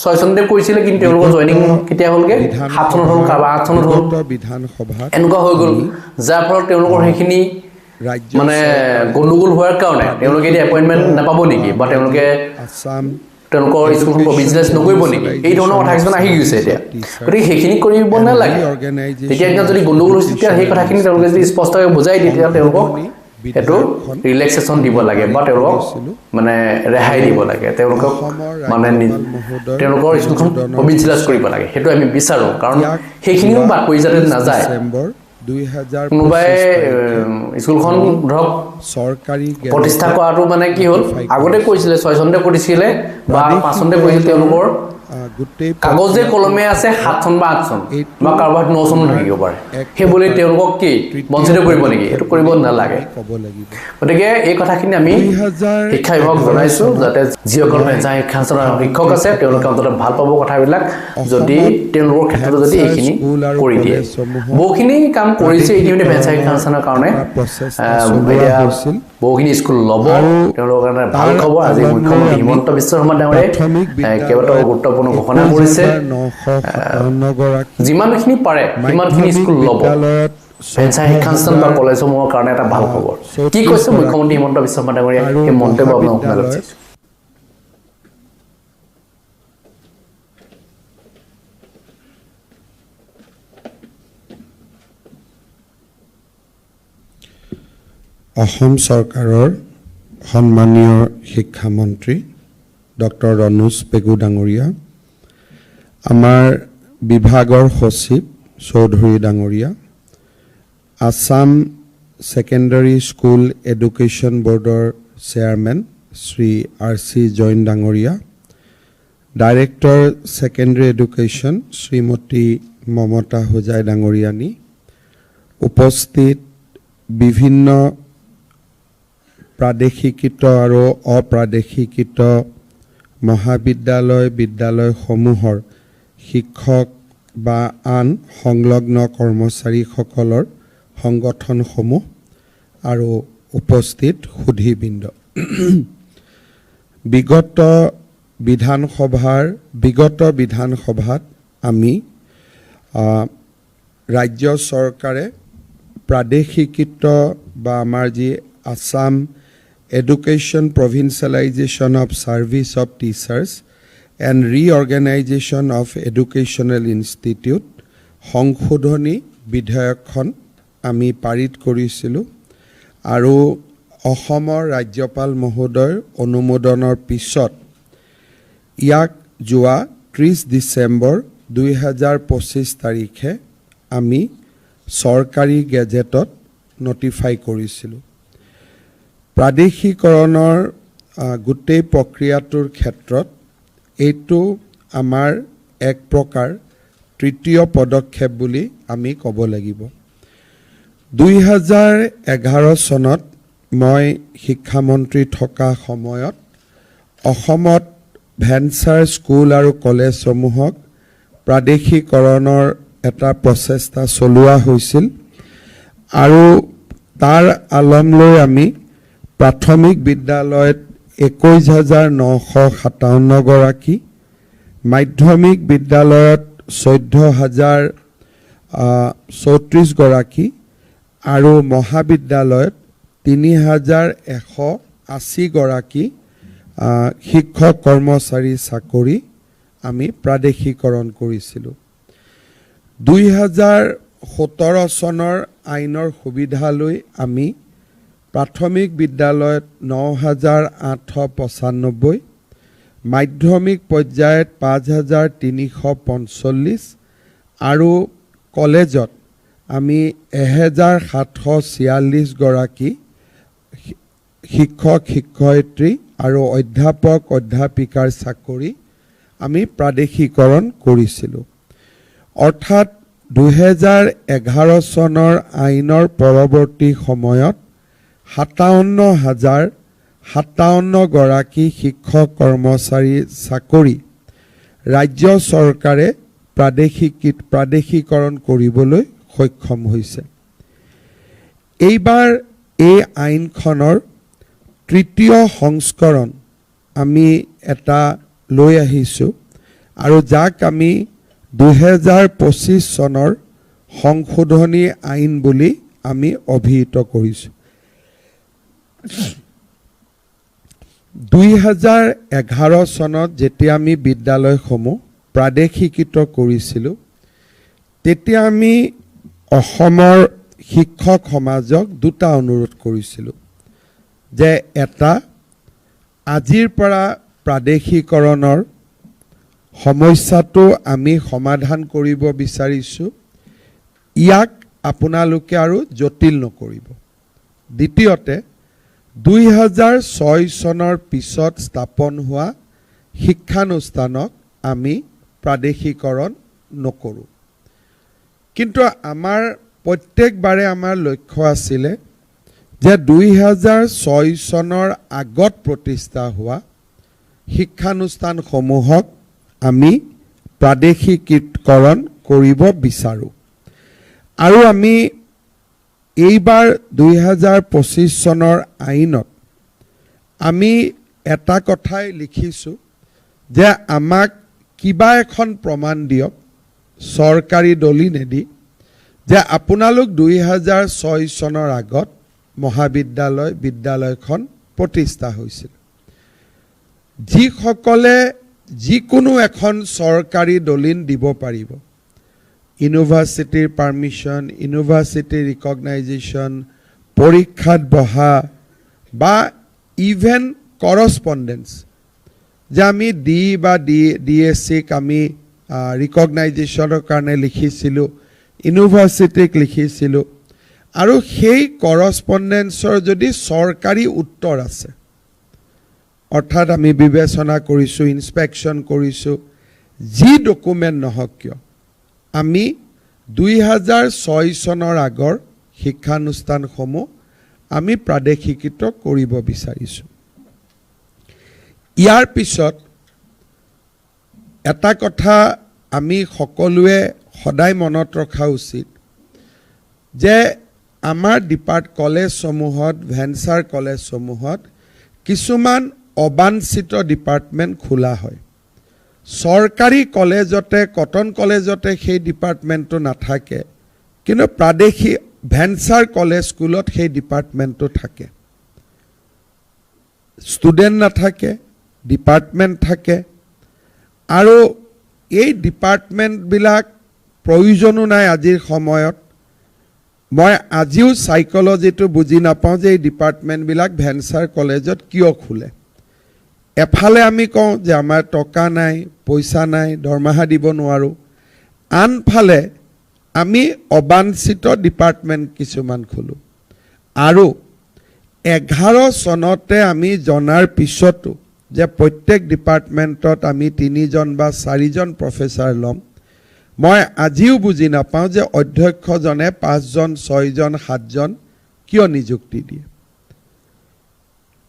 6 চনতে কৰিছিলে কিন্তু তেওঁলোকৰ জইনিং কেতিয়া হ'লগে 7 চনত হ'ল কাৰোবাৰ 8 চনত হ'ল বিধানসভা এনেকুৱা হৈ গ'ল যাৰ ফলত তেওঁলোকৰ সেইখিনি মানে গণ্ডগোল হোৱাৰ কাৰণে তেওঁলোকে এতিয়া এপইণ্টমেণ্ট নাপাব নেকি বা তেওঁলোকৰ স্কুলখন প্ৰভিজনেছ নকৰিব নেকি এই ধৰণৰ কথা কিছুমান আহি গৈছে এতিয়া গতিকে সেইখিনি কৰিব নালাগে তেতিয়া যদি গণ্ডগোল হৈছে তেতিয়া সেই কথাখিনি তেওঁলোকে যদি স্পষ্টকৈ বুজাই দিয়ে তেতিয়া তেওঁলোকক এইটো ৰিলেক্সেশ্যন দিব লাগে বা তেওঁলোকক মানে ৰেহাই দিব লাগে তেওঁলোকক মানে তেওঁলোকৰ স্কুলখন প্ৰভিজনেছ কৰিব লাগে সেইটো আমি বিচাৰোঁ কাৰণ সেইখিনিও বাদ পৰি যাতে নাযায় কোনোবাই স্কুলখন ধৰক চৰকাৰী প্ৰতিষ্ঠা কৰাটো মানে কি হ'ল আগতে কৈছিলে 6 চনতে কৰিছিলে বা 5 চনতে কৰিছিল তেওঁলোকৰ কাগজে কলমে আছে 7 চন বা 8 চন বা কাৰোবাৰ 9 চন থাকিব পাৰে সেই বুলি তেওঁলোকক কি বঞ্চিত কৰিব নেকি এইটো কৰিব নালাগে গতিকে এই কথাখিনি আমি শিক্ষা বিভাগক জনাইছোঁ যাতে যিসকল ভেঞ্চাৰ শিক্ষানুষ্ঠানৰ শিক্ষক আছে তেওঁলোকে অন্ততঃ ভাল পাব কথাবিলাক যদি তেওঁলোকৰ ক্ষেত্ৰত যদি এইখিনি কৰি দিয়ে বহুখিনি কাম কৰিছে ইতিমধ্যে ভেঞ্চাৰ শিক্ষানুষ্ঠানৰ কাৰণে এতিয়া বহুখিনি স্কুল ল'ব তেওঁলোকৰ কাৰণে ভাল খবৰ আজি মুখ্যমন্ত্ৰী হিমন্ত বিশ্ব শৰ্মা ডাঙৰীয়াই কেইবাটাও গুৰুত্বপূৰ্ণ ঘোষণা কৰিছে যিমানখিনি পাৰে সিমানখিনি স্কুল ল'ব ভেঞ্চাৰ শিক্ষানুষ্ঠান বা কলেজসমূহৰ কাৰণে এটা ভাল খবৰ কি কৈছে মুখ্যমন্ত্ৰী হিমন্ত বিশ্ব শৰ্মা ডাঙৰীয়াই সেই মন্তব্য আপোনাক শুনাব বিচাৰিছোঁ অসম চৰকাৰৰ সন্মানীয় শিক্ষামন্ত্ৰী ডক্টৰ ৰণোজ পেগু ডাঙৰীয়া আমাৰ বিভাগৰ সচিব চৌধুৰী ডাঙৰীয়া আসাম ছেকেণ্ডাৰী স্কুল এডুকেশ্যন বৰ্ডৰ চেয়াৰমেন শ্ৰী RC জৈন ডাঙৰীয়া ডাইৰেক্টৰ ছেকেণ্ডাৰী এডুকেশ্যন শ্ৰীমতী মমতা হোজাই ডাঙৰীয়ানী উপস্থিত বিভিন্ন প্ৰাদেশিকিত আৰু অপ্ৰাদেশিকিত মহাবিদ্যালয় বিদ্যালয়সমূহৰ শিক্ষক বা আন সংলগ্ন কৰ্মচাৰীসকলৰ সংগঠনসমূহ আৰু উপস্থিত সুধীবৃন্দ বিগত বিগত বিধানসভাত আমি ৰাজ্য চৰকাৰে প্ৰাদেশিকৃত বা আমাৰ যি Assam education provincialisation of services of teachers and reorganisation of educational institute সংশোধনী বিধেয়কখন আমি পাৰিত কৰিছিলোঁ আৰু অসমৰ ৰাজ্যপাল মহোদয়ৰ অনুমোদনৰ পিছত ইয়াক যোৱা 30 ডিচেম্বৰ 2025 তাৰিখে আমি চৰকাৰী গেজেটত নটিফাই কৰিছিলোঁ। প্ৰাদেশিকৰণৰ গোটেই প্ৰক্ৰিয়াটোৰ ক্ষেত্ৰত এইটো আমাৰ এক প্ৰকাৰ তৃতীয় পদক্ষেপ বুলি আমি ক'ব লাগিব। 2011 চনত মই শিক্ষামন্ত্ৰী থকা সময়ত অসমত ভেঞ্চাৰ স্কুল আৰু কলেজসমূহক প্ৰাদেশিকৰণৰ এটা প্ৰচেষ্টা চলোৱা হৈছিল আৰু তাৰ আলম লৈ আমি প্ৰাথমিক বিদ্যালয়ত 21,957 গৰাকী, মাধ্যমিক বিদ্যালয়ত 14,034 গৰাকী আৰু মহাবিদ্যালয়ত 3,180 গৰাকী শিক্ষক কৰ্মচাৰী চাকৰি আমি প্ৰাদেশিকৰণ কৰিছিলোঁ। 2017 চনৰ আইনৰ সুবিধা লৈ আমি প্ৰাথমিক বিদ্যালয়ত 9,895, মাধ্যমিক পৰ্যায়ত 5,345 আৰু কলেজত আমি 1,746 গৰাকী শিক্ষক শিক্ষয়িত্ৰী আৰু অধ্যাপিকাৰ চাকৰি আমি প্ৰাদেশিকৰণ কৰিছিলোঁ। অৰ্থাৎ 2011 চনৰ আইনৰ পৰৱৰ্তী সময়ত 57,057 গৰাকী শিক্ষক কৰ্মচাৰী চাকৰি ৰাজ্য চৰকাৰে প্ৰাদেশিকৰণ কৰিবলৈ সক্ষম হৈছে। এইবাৰ এই আইনখনৰ তৃতীয় সংস্কৰণ আমি এটা লৈ আহিছোঁ আৰু যাক আমি 2025 চনৰ সংশোধনী আইন বুলি আমি অভিহিত কৰিছোঁ। 2011 চনত যেতিয়া আমি বিদ্যালয়সমূহ প্ৰাদেশিকৃত কৰিছিলোঁ তেতিয়া আমি অসমৰ শিক্ষক সমাজক দুটা অনুৰোধ কৰিছিলোঁ যে এটা, আজিৰ পৰা প্ৰাদেশিকৰণৰ সমস্যাটো আমি সমাধান কৰিব বিচাৰিছোঁ, ইয়াক আপোনালোকে আৰু জটিল নকৰিব। দ্বিতীয়তে, 2006 চনৰ পিছত স্থাপন হোৱা শিক্ষানুষ্ঠানক আমি প্ৰাদেশিকৰণ নকৰোঁ। কিন্তু আমাৰ প্ৰত্যেকবাৰে আমাৰ লক্ষ্য আছিলে যে 2006 চনৰ আগত প্ৰতিষ্ঠা হোৱা শিক্ষানুষ্ঠানসমূহক আমি প্ৰাদেশিকৰণ কৰিব বিচাৰোঁ আৰু আমি এইবাৰ 2025 চনৰ আইনত আমি এটা কথাই লিখিছোঁ যে আমাক কিবা এখন প্ৰমাণ দিয়ক চৰকাৰী দলিলেদি যে আপোনালোক 2006 চনৰ আগত বিদ্যালয়খন প্ৰতিষ্ঠা হৈছিল। যিসকলে যিকোনো এখন চৰকাৰী দলিল দিব পাৰিব, ইউনিভাৰ্চিটিৰ পাৰ্মিশ্যন, ইউনিভাৰ্চিটিৰ ৰিকগনাইজেশ্যন, পৰীক্ষাত বহা বা ইভেন কৰস্পণ্ডেঞ্চ, যে আমি DSCক আমি ৰিকগনাইজেশ্যনৰ কাৰণে লিখিছিলোঁ, ইউনিভাৰ্চিটিক লিখিছিলোঁ আৰু সেই কৰস্পণ্ডেঞ্চৰ যদি চৰকাৰী উত্তৰ আছে, অৰ্থাৎ আমি বিবেচনা কৰিছোঁ, ইনস্পেকশ্যন কৰিছোঁ, যি ডকুমেণ্ট নহওক কিয় আমি 2006 চনৰ আগৰ শিক্ষানুষ্ঠানসমূহ আমি প্ৰাদেশিকৃত কৰিব বিচাৰিছোঁ। ইয়াৰ পিছত এটা কথা আমি সকলোৱে সদায় মনত ৰখা উচিত যে আমাৰ কলেজসমূহত, ভেঞ্চাৰ কলেজসমূহত কিছুমান অবাঞ্ছিত ডিপাৰ্টমেণ্ট খোলা হয় চৰকাৰী কলেজতে কটন কলেজতে সেই ডিপাৰ্টমেণ্টটো নাথাকে কিন্তু প্ৰাদেশিক ভেঞ্চাৰ কলেজ স্কুলত সেই ডিপাৰ্টমেণ্টটো থাকে ষ্টুডেণ্ট নাথাকে ডিপাৰ্টমেণ্ট থাকে আৰু এই ডিপাৰ্টমেণ্টবিলাক প্ৰয়োজনো নাই আজিৰ সময়ত মই আজিও সাইকোলজিটো বুজি নাপাওঁ যে এই ডিপাৰ্টমেণ্টবিলাক ভেঞ্চাৰ কলেজত কিয় খোলে এফালে আমি কওঁ যে আমাৰ টকা নাই পইচা নাই দৰমহা দিব নোৱাৰোঁ আনফালে আমি অবাঞ্ছিত ডিপাৰ্টমেণ্ট কিছুমান খোলোঁ আৰু 11 চনতে আমি জনাৰ পিছতো যে প্ৰত্যেক ডিপাৰ্টমেণ্টত আমি 3জন বা 4জন প্ৰফেচাৰ ল'ম মই আজিও বুজি নাপাওঁ যে অধ্যক্ষজনে 5জন 6জন 7জন কিয় নিযুক্তি দিয়ে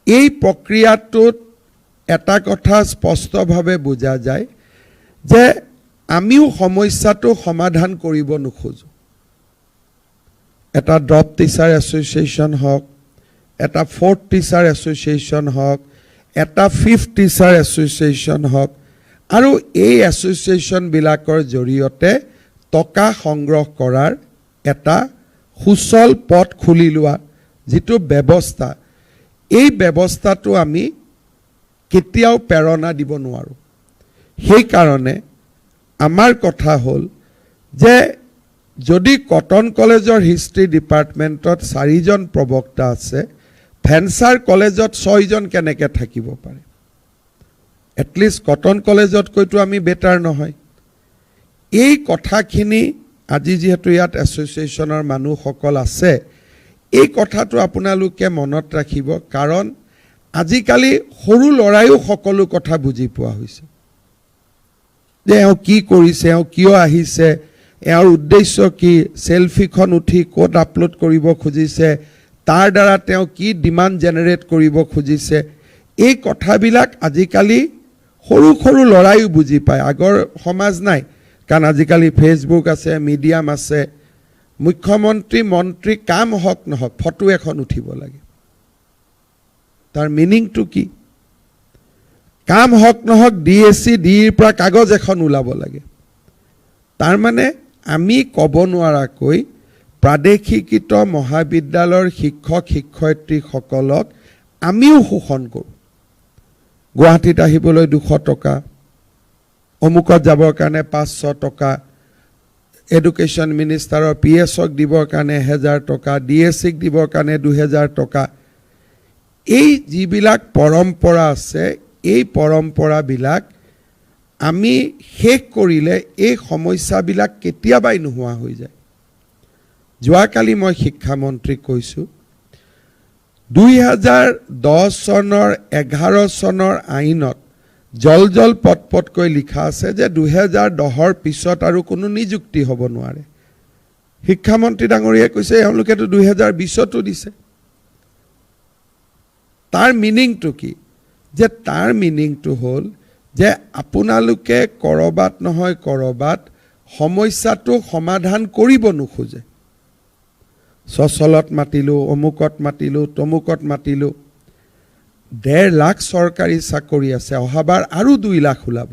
এই প্ৰক্ৰিয়াটোত এটা কথা স্পষ্টভাৱে বুজা যায় যে আমিও সমস্যাটো সমাধান কৰিব নোখোজো এটা ড্ৰপ টিচাৰ এছ'চিয়েশ্যন হওক এটা ফ'ৰ্থ টিচাৰ এছ'চিয়েশ্যন হওক এটা ফিফথ টিচাৰ এছ'চিয়েশ্যন হওক আৰু এই এছ'চিয়েশ্যনবিলাকৰ জৰিয়তে টকা সংগ্ৰহ কৰাৰ এটা সুচল পথ খুলি লোৱা যিটো ব্যৱস্থা এই ব্যৱস্থাটো আমি কেতিয়াও প্ৰেৰণা দিব নোৱাৰোঁ সেইকাৰণে আমাৰ কথা হ'ল যে যদি কটন কলেজৰ হিষ্ট্ৰী ডিপাৰ্টমেণ্টত 4জন প্ৰবক্তা আছে ভেঞ্চাৰ কলেজত 6জন কেনেকৈ থাকিব পাৰে এটলিষ্ট কটন কলেজতকৈতো আমি বেটাৰ নহয় এই কথাখিনি আজি যিহেতু ইয়াত এছ'চিয়েশ্যনৰ মানুহসকল আছে এই কথাটো আপোনালোকে মনত ৰাখিব কাৰণ আজিকালি সৰু ল'ৰাইও সকলো কথা বুজি পোৱা হৈছে যে এওঁ কি কৰিছে এওঁ কিয় আহিছে এওঁৰ উদ্দেশ্য কি সেলফিখন উঠি ক'ত আপলোড কৰিব খুজিছে তাৰ দ্বাৰা তেওঁ কি ডিমাণ্ড জেনেৰেট কৰিব খুজিছে এই কথাবিলাক আজিকালি সৰু সৰু ল'ৰাইও বুজি পায় আগৰ সমাজ নাই কাৰণ আজিকালি ফেচবুক আছে মিডিয়াম আছে মুখ্যমন্ত্ৰী মন্ত্ৰী কাম হওক নহওক ফটো এখন উঠিব লাগে তাৰ মিনিংটো কি কাম হওক নহওক ডিএসসি ডিৰ পৰা কাগজ এখন ওলাব লাগে তাৰ মানে আমি ক'ব নোৱাৰাকৈ প্ৰাদেশিকৃত মহাবিদ্যালয়ৰ শিক্ষক শিক্ষয়িত্ৰীসকলক আমিও শোষণ কৰোঁ গুৱাহাটীত আহিবলৈ 200 টকা অমুকত যাবৰ কাৰণে 500 টকা এডুকেশ্যন মিনিষ্টাৰৰ পিএছক দিবৰ কাৰণে 1000 টকা ডিএসসিক দিবৰ কাৰণে 2000 টকা এই যিবিলাক পৰম্পৰা আছে এই পৰম্পৰাবিলাক আমি শেষ কৰিলে এই সমস্যাবিলাক কেতিয়াবাই নোহোৱা হৈ যায় যোৱাকালি মই শিক্ষামন্ত্ৰীক কৈছোঁ 2010 চনৰ 11 চনৰ আইনত জল পটকৈ লিখা আছে যে 2010ৰ পিছত আৰু কোনো নিযুক্তি হ'ব নোৱাৰে শিক্ষামন্ত্ৰী ডাঙৰীয়াই কৈছে এওঁলোকেতো 2020তো দিছে তাৰ মিনিংটো কি যে তাৰ মিনিংটো হ'ল যে আপোনালোকে কৰবাত নহয় কৰবাত সমস্যাটো সমাধান কৰিব নোখোজে সচলত মাতিলোঁ অমুকত মাতিলোঁ তমুকত মাতিলোঁ 1.5 লাখ চৰকাৰী চাকৰি আছে অহাবাৰ আৰু 2 লাখ ওলাব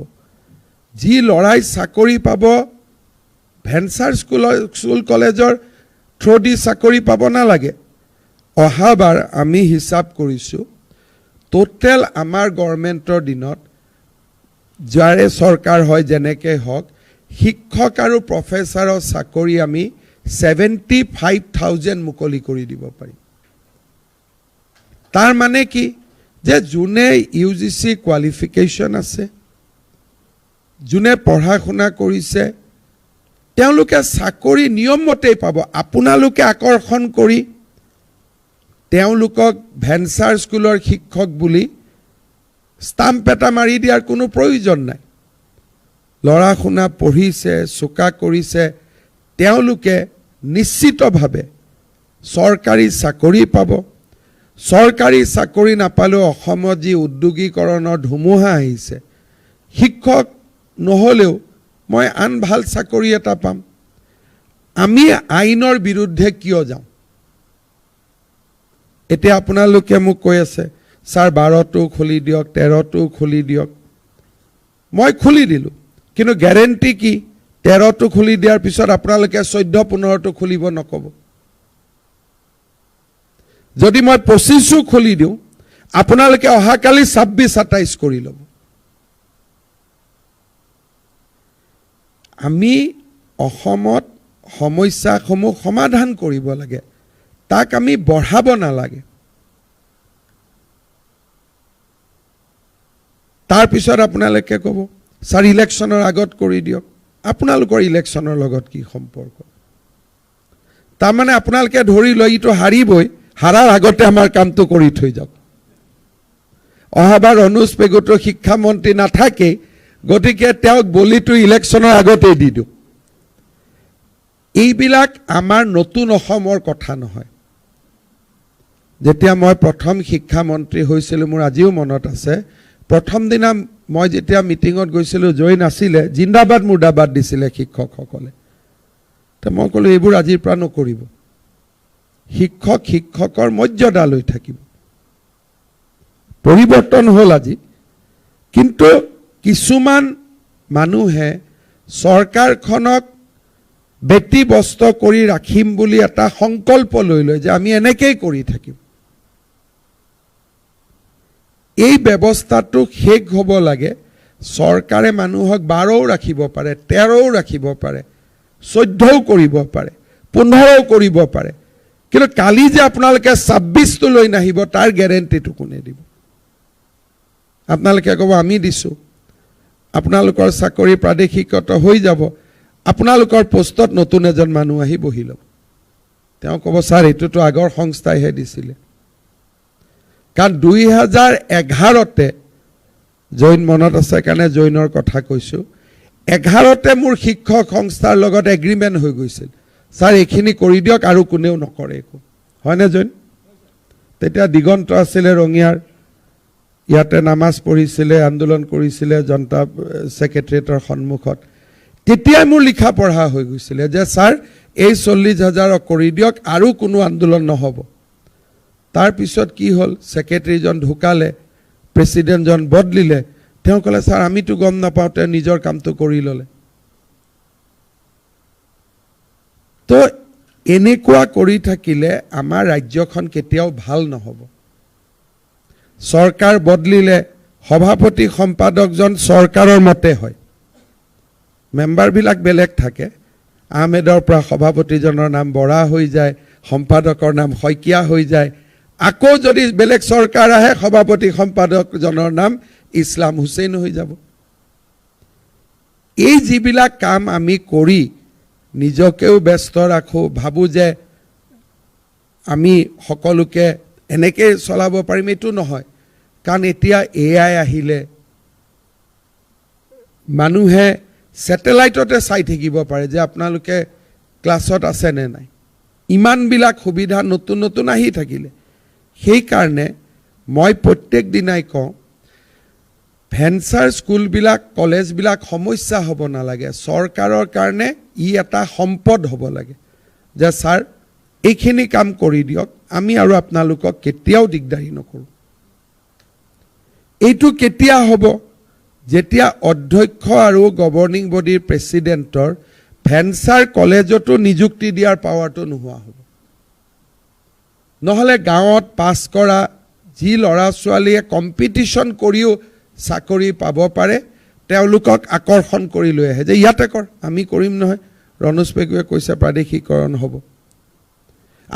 যি লৰাই চাকৰি পাব ভেঞ্চাৰ স্কুল কলেজৰ থ্ৰুদি চাকৰি পাব নালাগে অহাবাৰ আমি হিচাপ কৰিছোঁ টোটেল আমাৰ গভৰ্ণমেণ্টৰ দিনত যাৰে চৰকাৰ হয় যেনেকৈ হওক শিক্ষক আৰু প্ৰফেচাৰৰ চাকৰি আমি 75,000 মুকলি কৰি দিব পাৰিম তাৰ মানে কি যে যোনে ইউজিচি কোৱালিফিকেশ্যন আছে যোনে পঢ়া শুনা কৰিছে তেওঁলোকে চাকৰি নিয়মমতেই পাব আপোনালোকে আকৰ্ষণ কৰি তেওঁলোকক ভেঞ্চাৰ স্কুলৰ শিক্ষক বুলি ষ্টাম্প এটা মাৰি দিয়াৰ কোনো প্ৰয়োজন নাই ল'ৰা শুনা পঢ়িছে চোকা কৰিছে তেওঁলোকে নিশ্চিতভাৱে চৰকাৰী চাকৰি পাব চৰকাৰী চাকৰি নাপালেও অসমত যি উদ্যোগীকৰণৰ ধুমুহা আহিছে শিক্ষক নহ'লেও মই আন ভাল চাকৰি এটা পাম আমি আইনৰ বিৰুদ্ধে কিয় যাওঁ এতিয়া আপোনালোকে মোক কৈ আছে ছাৰ 12টো খুলি দিয়ক 13টো খুলি দিয়ক মই খুলি দিলোঁ কিন্তু গ্যাৰেণ্টি কি 13টো খুলি দিয়াৰ পিছত আপোনালোকে 14 15টো খুলিব নকব যদি মই 25টো খুলি দিওঁ আপোনালোকে অহাকালি 26 27 কৰি ল'ব আমি অসমত সমস্যাসমূহ সমাধান কৰিব লাগে তাক আমি বঢ়াব নালাগে তাৰ পিছত আপোনালোকে ক'ব ছাৰ ইলেকশ্যনৰ আগত কৰি দিয়ক আপোনালোকৰ ইলেকশ্যনৰ লগত কি সম্পৰ্ক তাৰমানে আপোনালোকে ধৰি লৈ ইটো হাৰিবই হাৰাৰ আগতে আমাৰ কামটো কৰি থৈ যাওক অহাবাৰ অনুজ পেগুটো শিক্ষামন্ত্ৰী নাথাকে গতিকে তেওঁক বলিটো ইলেকশ্যনৰ আগতে দি দিওঁ এইবিলাক আমাৰ নতুন অসমৰ কথা নহয় যেতিয়া মই প্ৰথম শিক্ষামন্ত্ৰী হৈছিলোঁ মোৰ আজিও মনত আছে প্ৰথম দিনা মই যেতিয়া মিটিঙত গৈছিলোঁ জয় নাছিলে জিন্দাবাদ মুৰ্দাবাদ দিছিলে শিক্ষকসকলে তো মই ক'লোঁ এইবোৰ আজিৰ পৰা নকৰিব শিক্ষকৰ মৰ্যাদা লৈ থাকিব পৰিৱৰ্তন হ'ল আজি কিন্তু কিছুমান মানুহে চৰকাৰখনক ব্যক্তিবস্ত কৰি ৰাখিম বুলি এটা সংকল্প লৈ লয় যে আমি এনেকেই কৰি থাকিম এই ব্যৱস্থাটো শেষ হ'ব লাগে চৰকাৰে মানুহক 12ও ৰাখিব পাৰে 13ও ৰাখিব পাৰে 14ও কৰিব পাৰে 15ও কৰিব পাৰে কিন্তু কালি যে আপোনালোকে 26টো লৈ নাহিব তাৰ গ্যাৰেণ্টিটো কোনে দিব আপোনালোকে ক'ব আমি দিছোঁ আপোনালোকৰ চাকৰি প্ৰাদেশিকত হৈ যাব আপোনালোকৰ পোষ্টত নতুন এজন মানুহ আহি বহি ল'ব তেওঁ ক'ব ছাৰ এইটোতো আগৰ সংস্থাইহে দিছিলে কাৰণ 2011তে জৈন মনত আছে কাৰণে জৈনৰ কথা কৈছোঁ 11তে মোৰ শিক্ষক সংস্থাৰ লগত এগ্ৰিমেণ্ট হৈ গৈছিল ছাৰ এইখিনি কৰি দিয়ক আৰু কোনেও নকৰে একো হয়নে জৈন তেতিয়া দিগন্ত আছিলে ৰঙিয়াৰ ইয়াতে নামাজ পঢ়িছিলে আন্দোলন কৰিছিলে জনতা ছেক্ৰেটাৰিয়েটৰ সন্মুখত তেতিয়াই মোৰ লিখা পঢ়া হৈ গৈছিলে যে ছাৰ এই 40,000 কৰি দিয়ক আৰু কোনো আন্দোলন নহ'ব তাৰ পিছত কি হ'ল ছেক্ৰেটাৰীজন ঢুকালে প্ৰেছিডেণ্টজন বদলিলে তেওঁ ক'লে ছাৰ আমিতো গম নাপাওঁ তেওঁ নিজৰ কামটো কৰি ল'লে তো এনেকুৱা কৰি থাকিলে আমাৰ ৰাজ্যখন কেতিয়াও ভাল নহ'ব চৰকাৰ বদলিলে সভাপতি সম্পাদকজন চৰকাৰৰ মতে হয় মেম্বাৰবিলাক বেলেগ থাকে আহমেদৰ পৰা সভাপতিজনৰ নাম বৰা হৈ যায় সম্পাদকৰ নাম শইকীয়া হৈ যায় আকৌ যদি বেলেগ চৰকাৰ আহে সভাপতি সম্পাদকজনৰ নাম ইছলাম হুছেইন হৈ যাব এই যিবিলাক কাম আমি কৰি নিজকেও ব্যস্ত ৰাখোঁ ভাবোঁ যে আমি সকলোকে এনেকৈ চলাব পাৰিম এইটো নহয় কাৰণ এতিয়া AI আহিলে মানুহে ছেটেলাইটতে চাই থাকিব পাৰে যে আপোনালোকে ক্লাছত আছে নে নাই ইমানবিলাক সুবিধা নতুন নতুন আহি থাকিলে সেইকাৰণে মই প্ৰত্যেক দিনাই কওঁ ভেঞ্চাৰ স্কুলবিলাক কলেজবিলাক সমস্যা হ'ব নালাগে চৰকাৰৰ কাৰণে ই এটা সম্পদ হ'ব লাগে যে ছাৰ এইখিনি কাম কৰি দিয়ক আমি আৰু আপোনালোকক কেতিয়াও দিগদাৰি নকৰোঁ এইটো কেতিয়া হ'ব যেতিয়া অধ্যক্ষ আৰু গভৰ্নিং বডিৰ প্ৰেছিডেণ্টৰ ভেঞ্চাৰ কলেজতো নিযুক্তি দিয়াৰ পাৱাৰটো নোহোৱা হ'ব নহ'লে গাঁৱত পাছ কৰা যি ল'ৰা ছোৱালীয়ে কম্পিটিশ্যন কৰিও চাকৰি পাব পাৰে তেওঁলোকক আকৰ্ষণ কৰি লৈ আহে যে ইয়াতে কৰ আমি কৰিম নহয় ৰণোজ পেগুৱে কৈছে প্ৰাদেশিকৰণ হ'ব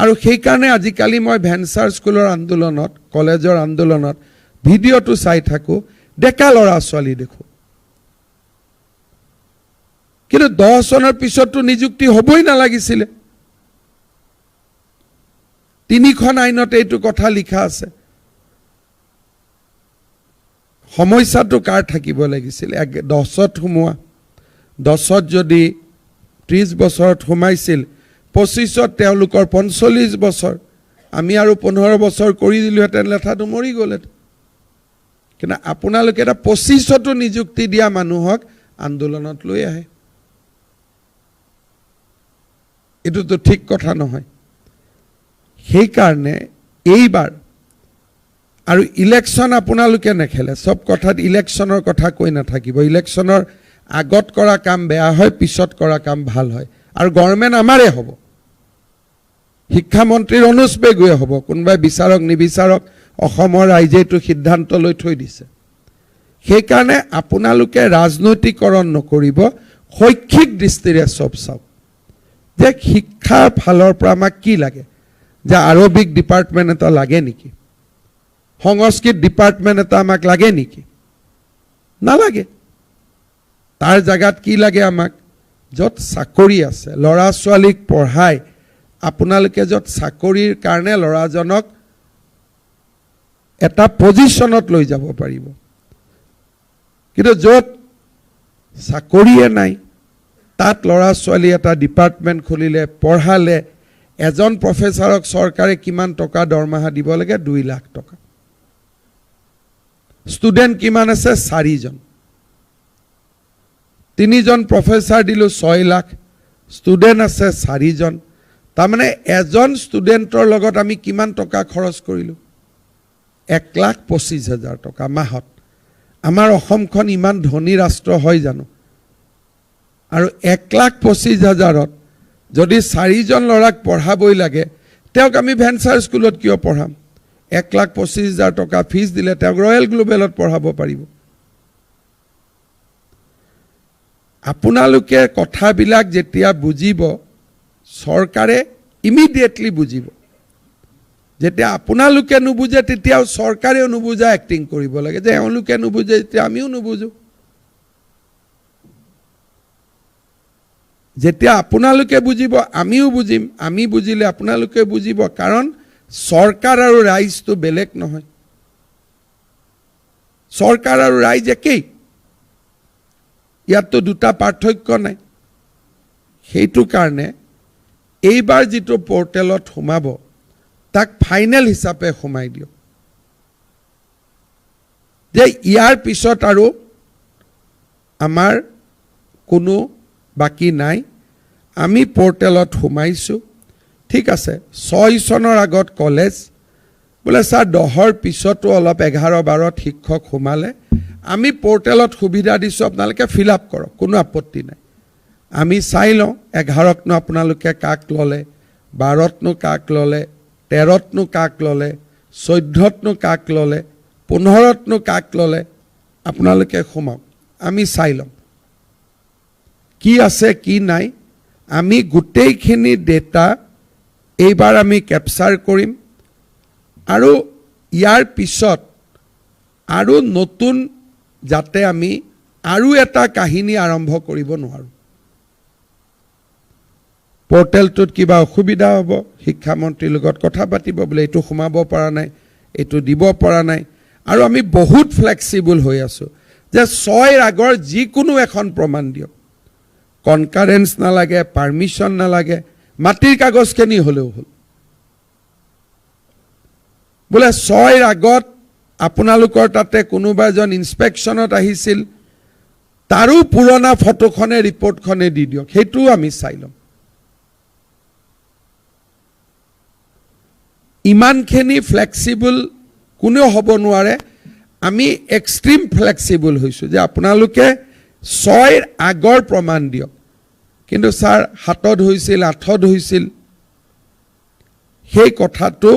আৰু সেইকাৰণে আজিকালি মই ভেঞ্চাৰ স্কুলৰ আন্দোলনত কলেজৰ আন্দোলনত ভিডিঅ'টো চাই থাকোঁ ডেকা ল'ৰা ছোৱালী দেখোঁ কিন্তু 10 চনৰ পিছততো নিযুক্তি হ'বই নালাগিছিলে 3খন আইনত এইটো কথা লিখা আছে সমস্যাটো কাৰ থাকিব লাগিছিল 10ত সোমোৱা 10ত যদি 30 বছৰত সোমাইছিল 25ত তেওঁলোকৰ 45 বছৰ আমি আৰু 15 বছৰ কৰি দিলোহেঁতেন লেঠাটো মৰি গ'লহেঁতেন কিন্তু আপোনালোকে এটা 25তো নিযুক্তি দিয়া মানুহক আন্দোলনত লৈ আহে এইটোতো ঠিক কথা নহয় সেইকাৰণে এইবাৰ আৰু ইলেকশ্যন আপোনালোকে নেখেলে চব কথাত ইলেকশ্যনৰ কথা কৈ নাথাকিব ইলেকশ্যনৰ আগত কৰা কাম বেয়া হয় পিছত কৰা কাম ভাল হয় আৰু গভৰ্ণমেণ্ট আমাৰে হ'ব শিক্ষামন্ত্ৰীৰ অনুজ পেগুৱে হ'ব কোনোবাই বিচাৰক নিবিচাৰক অসমৰ ৰাইজে এইটো সিদ্ধান্ত লৈ থৈ দিছে সেইকাৰণে আপোনালোকে ৰাজনৈতিকৰণ নকৰিব শৈক্ষিক দৃষ্টিৰে চব চাওক যে শিক্ষাৰ ফালৰ পৰা আমাক কি লাগে যে আৰবিক ডিপাৰ্টমেণ্ট এটা লাগে নেকি সংস্কৃত ডিপাৰ্টমেণ্ট এটা আমাক লাগে নেকি নালাগে তাৰ জাগাত কি লাগে আমাক য'ত চাকৰি আছে ল'ৰা ছোৱালীক পঢ়াই আপোনালোকে য'ত চাকৰিৰ কাৰণে ল'ৰাজনক এটা পজিশ্যনত লৈ যাব পাৰিব কিন্তু য'ত চাকৰিয়ে নাই তাত ল'ৰা ছোৱালী এটা ডিপাৰ্টমেণ্ট খুলিলে পঢ়ালে এজন প্ৰফেচাৰক চৰকাৰে কিমান টকা দৰমহা দিব লাগে 2 লাখ টকা ষ্টুডেণ্ট কিমান আছে 4 জন 3 জন প্ৰফেচাৰ দিলোঁ 6 লাখ ষ্টুডেণ্ট আছে 4 জন তাৰমানে এজন ষ্টুডেণ্টৰ লগত আমি কিমান টকা খৰচ কৰিলোঁ 1,25,000 টকা মাহত আমাৰ অসমখন ইমান ধনী ৰাষ্ট্ৰ হয় জানো আৰু 1,25,000ত যদি 4 জন ল'ৰাক পঢ়াবই লাগে তেওঁক আমি ভেঞ্চাৰ স্কুলত কিয় পঢ়াম 1,25,000 টকা ফিজ দিলে তেওঁক ৰয়েল গ্লোবেলত পঢ়াব পাৰিব আপোনালোকে কথাবিলাক যেতিয়া বুজিব চৰকাৰে ইমিডিয়েটলি বুজিব যেতিয়া আপোনালোকে নুবুজে তেতিয়াও চৰকাৰেও নুবুজা এক্টিং কৰিব লাগে যে এওঁলোকে নুবুজে তেতিয়া আমিও নুবুজো যেতিয়া আপোনালোকে বুজিব আমিও বুজিম আমি বুজিলে আপোনালোকে বুজিব কাৰণ চৰকাৰ আৰু ৰাইজটো বেলেগ নহয় চৰকাৰ আৰু ৰাইজ একেই ইয়াততো দুটা পাৰ্থক্য নাই সেইটো কাৰণে এইবাৰ যিটো পৰ্টেলত সোমাব তাক ফাইনেল হিচাপে সোমাই দিয়ক যে ইয়াৰ পিছত আৰু আমাৰ কোনো বাকি নাই আমি পৰ্টেলত সোমাইছোঁ ঠিক আছে 6 চনৰ আগত কলেজ বোলে ছাৰ 10ৰ পিছতো অলপ 11-12ত শিক্ষক সোমালে আমি পৰ্টেলত সুবিধা দিছোঁ আপোনালোকে ফিল আপ কৰক কোনো আপত্তি নাই আমি চাই লওঁ 11তনো আপোনালোকে কাক ল'লে 12তনো কাক ল'লে 13তনো কাক ল'লে 14তনো কাক ল'লে 15তনো কাক ল'লে আপোনালোকে সোমাওক আমি চাই লওঁ কি আছে কি নাই আমি গোটেইখিনি ডেটা এইবাৰ আমি কেপচাৰ কৰিম আৰু ইয়াৰ পিছত আৰু নতুন যাতে আমি আৰু এটা কাহিনী আৰম্ভ কৰিব নোৱাৰোঁ পৰ্টেলটোত কিবা অসুবিধা হ'ব শিক্ষামন্ত্ৰীৰ লগত কথা পাতিব বোলে এইটো সোমাব পৰা নাই এইটো দিব পৰা নাই আৰু আমি বহুত ফ্লেক্সিবল হৈ আছোঁ যে 6ৰ আগৰ যিকোনো এখন প্ৰমাণ দিয়ক কনকাৰেন্স নালাগে পাৰ্মিশ্যন নালাগে মাটিৰ কাগজখিনি হ'লেও হ'ল বোলে 6ৰ আগত আপোনালোকৰ তাতে কোনোবা এজন ইনস্পেকশ্যনত আহিছিল তাৰো পুৰণা ফটোখনে ৰিপৰ্টখনে দি দিয়ক সেইটোও আমি চাই ল'ম ইমানখিনি ফ্লেক্সিবল কোনেও হ'ব নোৱাৰে আমি এক্সট্ৰিম ফ্লেক্সিবল হৈছোঁ যে আপোনালোকে 6ৰ আগৰ প্ৰমাণ দিয়ক কিন্তু ছাৰ 7ত হৈছিল 8ত হৈছিল সেই কথাটো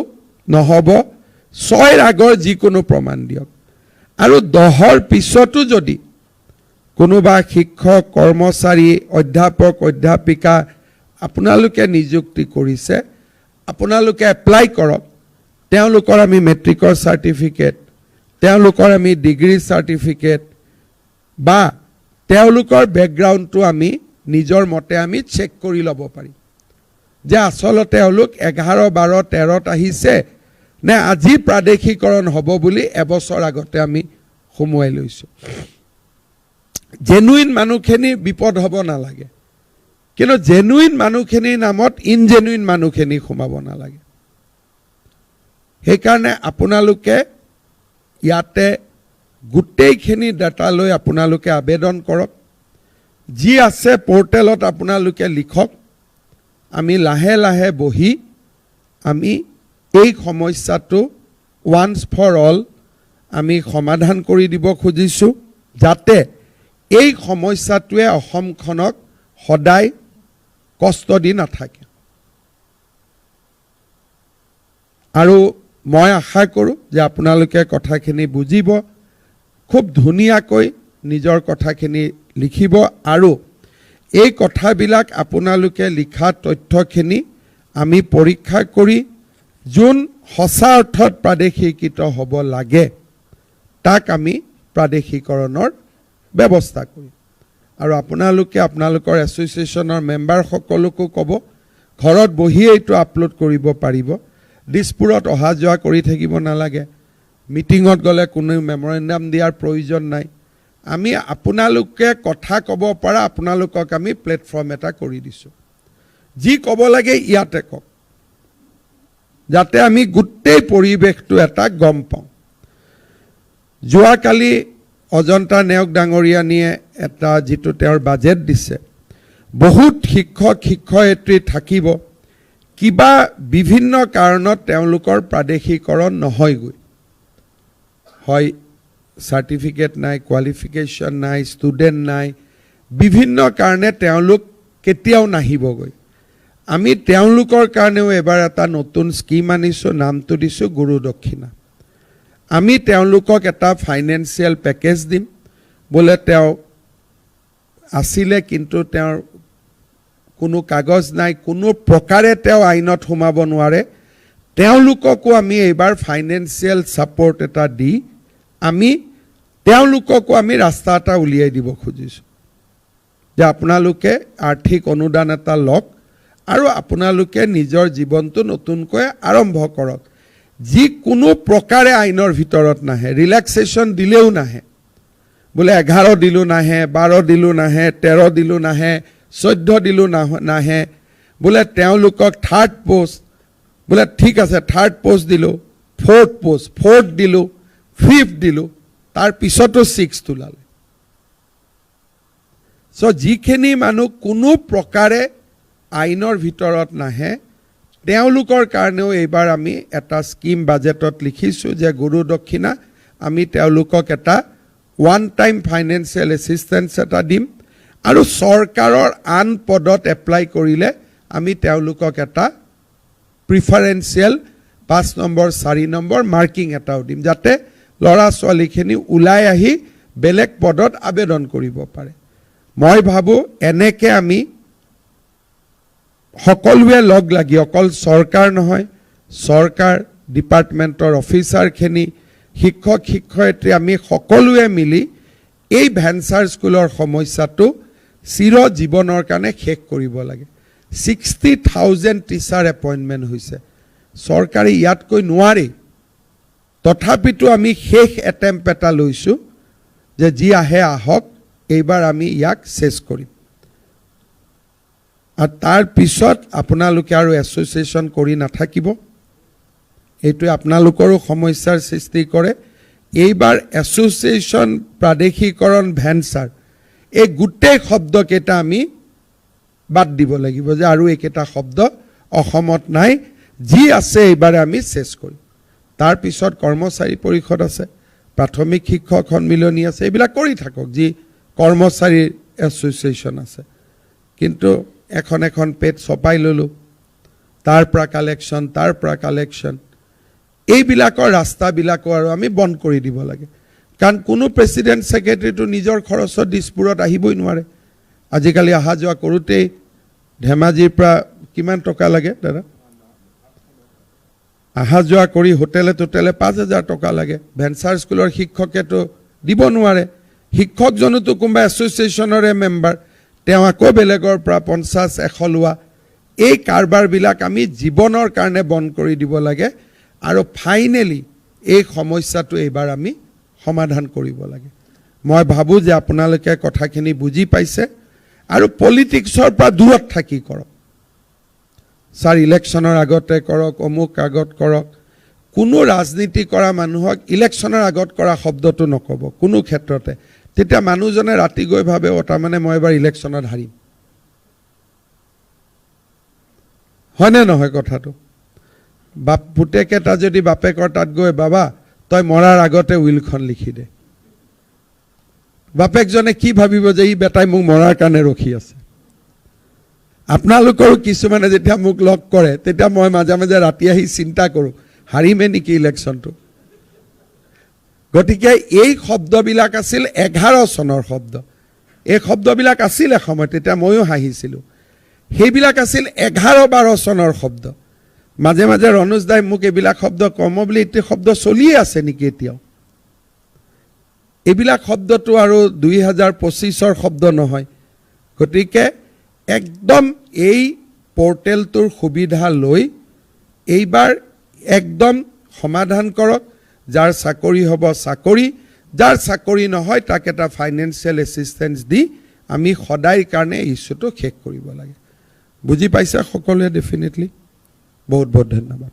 নহ'ব 6ৰ আগৰ যিকোনো প্ৰমাণ দিয়ক আৰু 10ৰ পিছতো যদি কোনোবা শিক্ষক কৰ্মচাৰী অধ্যাপক অধ্যাপিকা আপোনালোকে নিযুক্তি কৰিছে আপোনালোকে এপ্লাই কৰক তেওঁলোকৰ আমি মেট্ৰিকৰ চাৰ্টিফিকেট তেওঁলোকৰ আমি ডিগ্ৰী চাৰ্টিফিকেট বা তেওঁলোকৰ বেকগ্ৰাউণ্ডটো আমি নিজৰ মতে আমি চেক কৰি ল'ব পাৰিম যে আচলতে তেওঁলোক 11, 12, 13ত আহিছে নে আজি প্ৰাদেশিকৰণ হ'ব বুলি এবছৰ আগতে আমি সোমোৱাই লৈছোঁ জেনুইন মানুহখিনি বিপদ হ'ব নালাগে কিন্তু জেনুইন মানুহখিনিৰ নামত ইনজেনুইন মানুহখিনি সোমাব নালাগে সেইকাৰণে আপোনালোকে ইয়াতে গোটেইখিনি ডাটা লৈ আপোনালোকে আবেদন কৰক যি আছে পৰ্টেলত আপোনালোকে লিখক আমি লাহে লাহে বহি আমি এই সমস্যাটো ওৱান্স ফৰ অল আমি সমাধান কৰি দিব খুজিছোঁ, যাতে এই সমস্যাটোৱে অসমখনক সদায় কষ্ট দি নাথাকে। আৰু মই আশা কৰোঁ যে আপোনালোকে কথাখিনি বুজিব, খুব ধুনীয়াকৈ নিজৰ কথাখিনি লিখিব, আৰু এই কথাবিলাক আপোনালোকে লিখা তথ্যখিনি আমি পৰীক্ষা কৰি যোন সঁচা অৰ্থত প্ৰাদেশিকৃত হ'ব লাগে তাক আমি প্ৰাদেশিকৰণৰ ব্যৱস্থা কৰিম। আৰু আপোনালোকে আপোনালোকৰ এছ'চিয়েশ্যনৰ মেম্বাৰসকলকো ক'ব, ঘৰত বহিয়ে এইটো আপলোড কৰিব পাৰিব, দিছপুৰত অহা যোৱা কৰি থাকিব নালাগে, মিটিঙত গ'লে কোনো মেমৰেণ্ডাম দিয়াৰ প্ৰয়োজন নাই। আমি আপোনালোকে কথা ক'ব পৰা আপোনালোকক আমি প্লেটফৰ্ম এটা কৰি দিছোঁ, যি ক'ব লাগে ইয়াতে কওক, যাতে আমি গোটেই পৰিৱেশটো এটা গম পাওঁ। যোৱাকালি অজন্তা নেওগ ডাঙৰীয়ানীয়ে এটা যিটো তেওঁৰ বাজেট দিছে, বহুত শিক্ষক শিক্ষয়িত্ৰী থাকিব, কিবা বিভিন্ন কাৰণত তেওঁলোকৰ প্ৰাদেশিকৰণ নহয়গৈ, হয় চাৰ্টিফিকেট নাই, কোৱালিফিকেশ্যন নাই, ষ্টুডেণ্ট নাই, বিভিন্ন কাৰণে তেওঁলোক কেতিয়াও নাহিবগৈ। আমি তেওঁলোকৰ কাৰণেও এবাৰ এটা নতুন স্কিম আনিছোঁ, নামটো দিছোঁ গুৰু দক্ষিণা। আমি তেওঁলোকক এটা ফাইনেন্সিয়েল পেকেজ দিম, বোলে তেওঁ আছিলে কিন্তু তেওঁৰ কোনো কাগজ নাই, কোনো প্ৰকাৰে তেওঁ আইনত সোমাব নোৱাৰে, তেওঁলোককো আমি এইবাৰ ফাইনেন্সিয়েল ছাপৰ্ট এটা দি আমি তেওঁলোককো আমি ৰাস্তা এটা উলিয়াই দিব খুজিছোঁ যে আপোনালোকে আৰ্থিক অনুদান এটা লওক আৰু আপোনালোকে নিজৰ জীৱনটো নতুনকৈ আৰম্ভ কৰক। যিকোনো প্ৰকাৰে আইনৰ ভিতৰত নাহে, ৰিলেক্সেশ্যন দিলেও নাহে, বোলে 11 দিলোঁ নাহে, 12 দিলোঁ নাহে, 13 দিলোঁ নাহে, 14 দিলোঁ নাহে, বোলে তেওঁলোকক থাৰ্ড পোষ্ট, বোলে ঠিক আছে থাৰ্ড পোষ্ট দিলোঁ, ফ'ৰ্থ দিলোঁ, ফিফ্থ দিলোঁ, তাৰ পিছতো 6 ওলালে। চ' যিখিনি মানুহ কোনো প্ৰকাৰে আইনৰ ভিতৰত নাহে তেওঁলোকৰ কাৰণেও এইবাৰ আমি এটা স্কিম বাজেটত লিখিছোঁ যে গুৰু দক্ষিণা আমি তেওঁলোকক এটা ওৱান টাইম ফাইনেন্সিয়েল এছিষ্টেঞ্চ এটা দিম, আৰু চৰকাৰৰ আন পদত এপ্লাই কৰিলে আমি তেওঁলোকক এটা প্ৰিফাৰেঞ্চিয়েল 5 নম্বৰ 4 নম্বৰ মাৰ্কিং এটাও দিম, যাতে ল'ৰা ছোৱালীখিনি ওলাই আহি বেলেগ পদত আবেদন কৰিব পাৰে। মই ভাবোঁ এনেকৈ আমি সকলোৱে লগ লাগি, অকল চৰকাৰ নহয়, চৰকাৰ ডিপাৰ্টমেণ্টৰ অফিচাৰখিনি, শিক্ষক শিক্ষয়িত্ৰী, আমি সকলোৱে মিলি এই ভেঞ্চাৰ স্কুলৰ সমস্যাটো চিৰ জীৱনৰ কাৰণে শেষ কৰিব লাগে। 60,000 টিচাৰ এপইণ্টমেণ্ট হৈছে, চৰকাৰে ইয়াতকৈ নোৱাৰে, তথাপিতো আমি শেষ এটেম্প এটা লৈছোঁ যে যি আহে আহক, এইবাৰ আমি ইয়াক চেছ কৰিম। আৰু তাৰ পিছত আপোনালোকে আৰু এছ'চিয়েশ্যন কৰি নাথাকিব, এইটোৱে আপোনালোকৰো সমস্যাৰ সৃষ্টি কৰে। এইবাৰ এছ'চিয়েশ্যন, প্ৰাদেশিকৰণ, ভেঞ্চাৰ, এই গোটেই শব্দকেইটা আমি বাদ দিব লাগিব, যে আৰু এইকেইটা শব্দ অসমত নাই, যি আছে এইবাৰে আমি চেছ কৰিম। তাৰপিছত কৰ্মচাৰী পৰিষদ আছে, প্ৰাথমিক শিক্ষক সন্মিলনী আছে, এইবিলাক কৰি থাকক, যি কৰ্মচাৰীৰ এছ'চিয়েশ্যন আছে। কিন্তু এখন এখন পেজ ছপাই ল'লোঁ, তাৰ পৰা কালেকশ্যন, এইবিলাকৰ ৰাস্তাবিলাকো আৰু আমি বন্ধ কৰি দিব লাগে। কাৰণ কোনো প্ৰেচিডেণ্ট ছেক্ৰেটাৰীটো নিজৰ খৰচত দিছপুৰত আহিবই নোৱাৰে। আজিকালি অহা যোৱা কৰোঁতেই ধেমাজিৰ পৰা কিমান টকা লাগে দাদা? অহা যোৱা কৰি হোটেলে 5,000 টকা লাগে। ভেঞ্চাৰ স্কুলৰ শিক্ষকেতো দিব নোৱাৰে, শিক্ষকজনোতো কোনোবা এছ'চিয়েশ্যনৰে মেম্বাৰ, তেওঁ আকৌ বেলেগৰ পৰা 50-100 লোৱা। এই কাৰবাৰবিলাক আমি জীৱনৰ কাৰণে বন্ধ কৰি দিব লাগে, আৰু ফাইনেলি এই সমস্যাটো এইবাৰ আমি সমাধান কৰিব লাগে। মই ভাবোঁ যে আপোনালোকে কথাখিনি বুজি পাইছে, আৰু পলিটিক্সৰ পৰা দূৰত থাকি কৰক। ছাৰ ইলেকশ্যনৰ আগতে কৰক, অমুক আগত কৰক, কোনো ৰাজনীতি কৰা মানুহক ইলেকশ্যনৰ আগত কৰা শব্দটো নক'ব কোনো ক্ষেত্ৰতে, তেতিয়া মানুহজনে ৰাতি গৈ ভাবে তাৰমানে মই এবাৰ ইলেকশ্যনত হাৰিম, হয়নে নহয় কথাটো? বাপ পুতেক এটা যদি বাপেকৰ তাত গৈ বাবা তই মৰাৰ আগতে উইলখন লিখি দে, বাপেকজনে কি ভাবিব যে ই বেটাই মোক মৰাৰ কাৰণে ৰখি আছে। আপোনালোকৰো কিছুমানে যেতিয়া মোক লগ কৰে তেতিয়া মই মাজে মাজে ৰাতি আহি চিন্তা কৰোঁ হাৰিমে নেকি ইলেকশ্যনটো। গতিকে এই শব্দবিলাক আছিল 11 চনৰ শব্দ। এই শব্দবিলাক আছিল এসময়ত, তেতিয়া ময়ো হাঁহিছিলোঁ। সেইবিলাক আছিল 11-12 চনৰ শব্দ। মাজে মাজে ৰণোজ দাই মোক এইবিলাক শব্দ কম বুলি এতিয়া শব্দ চলিয়ে আছে নেকি এতিয়াও? এইবিলাক শব্দটো আৰু 2025ৰ শব্দ নহয়। গতিকে একদম এই পৰ্টেলটোৰ সুবিধা লৈ এইবাৰ একদম সমাধান কৰক। যাৰ চাকৰি হ'ব চাকৰি, যাৰ চাকৰি নহয় তাক এটা ফাইনেন্সিয়েল এছিষ্টেঞ্চ দি আমি সদায়ৰ কাৰণে ইছ্যুটো শেষ কৰিব লাগে। বুজি পাইছে সকলোৱে? ডেফিনেটলি। বহুত বহুত ধন্যবাদ।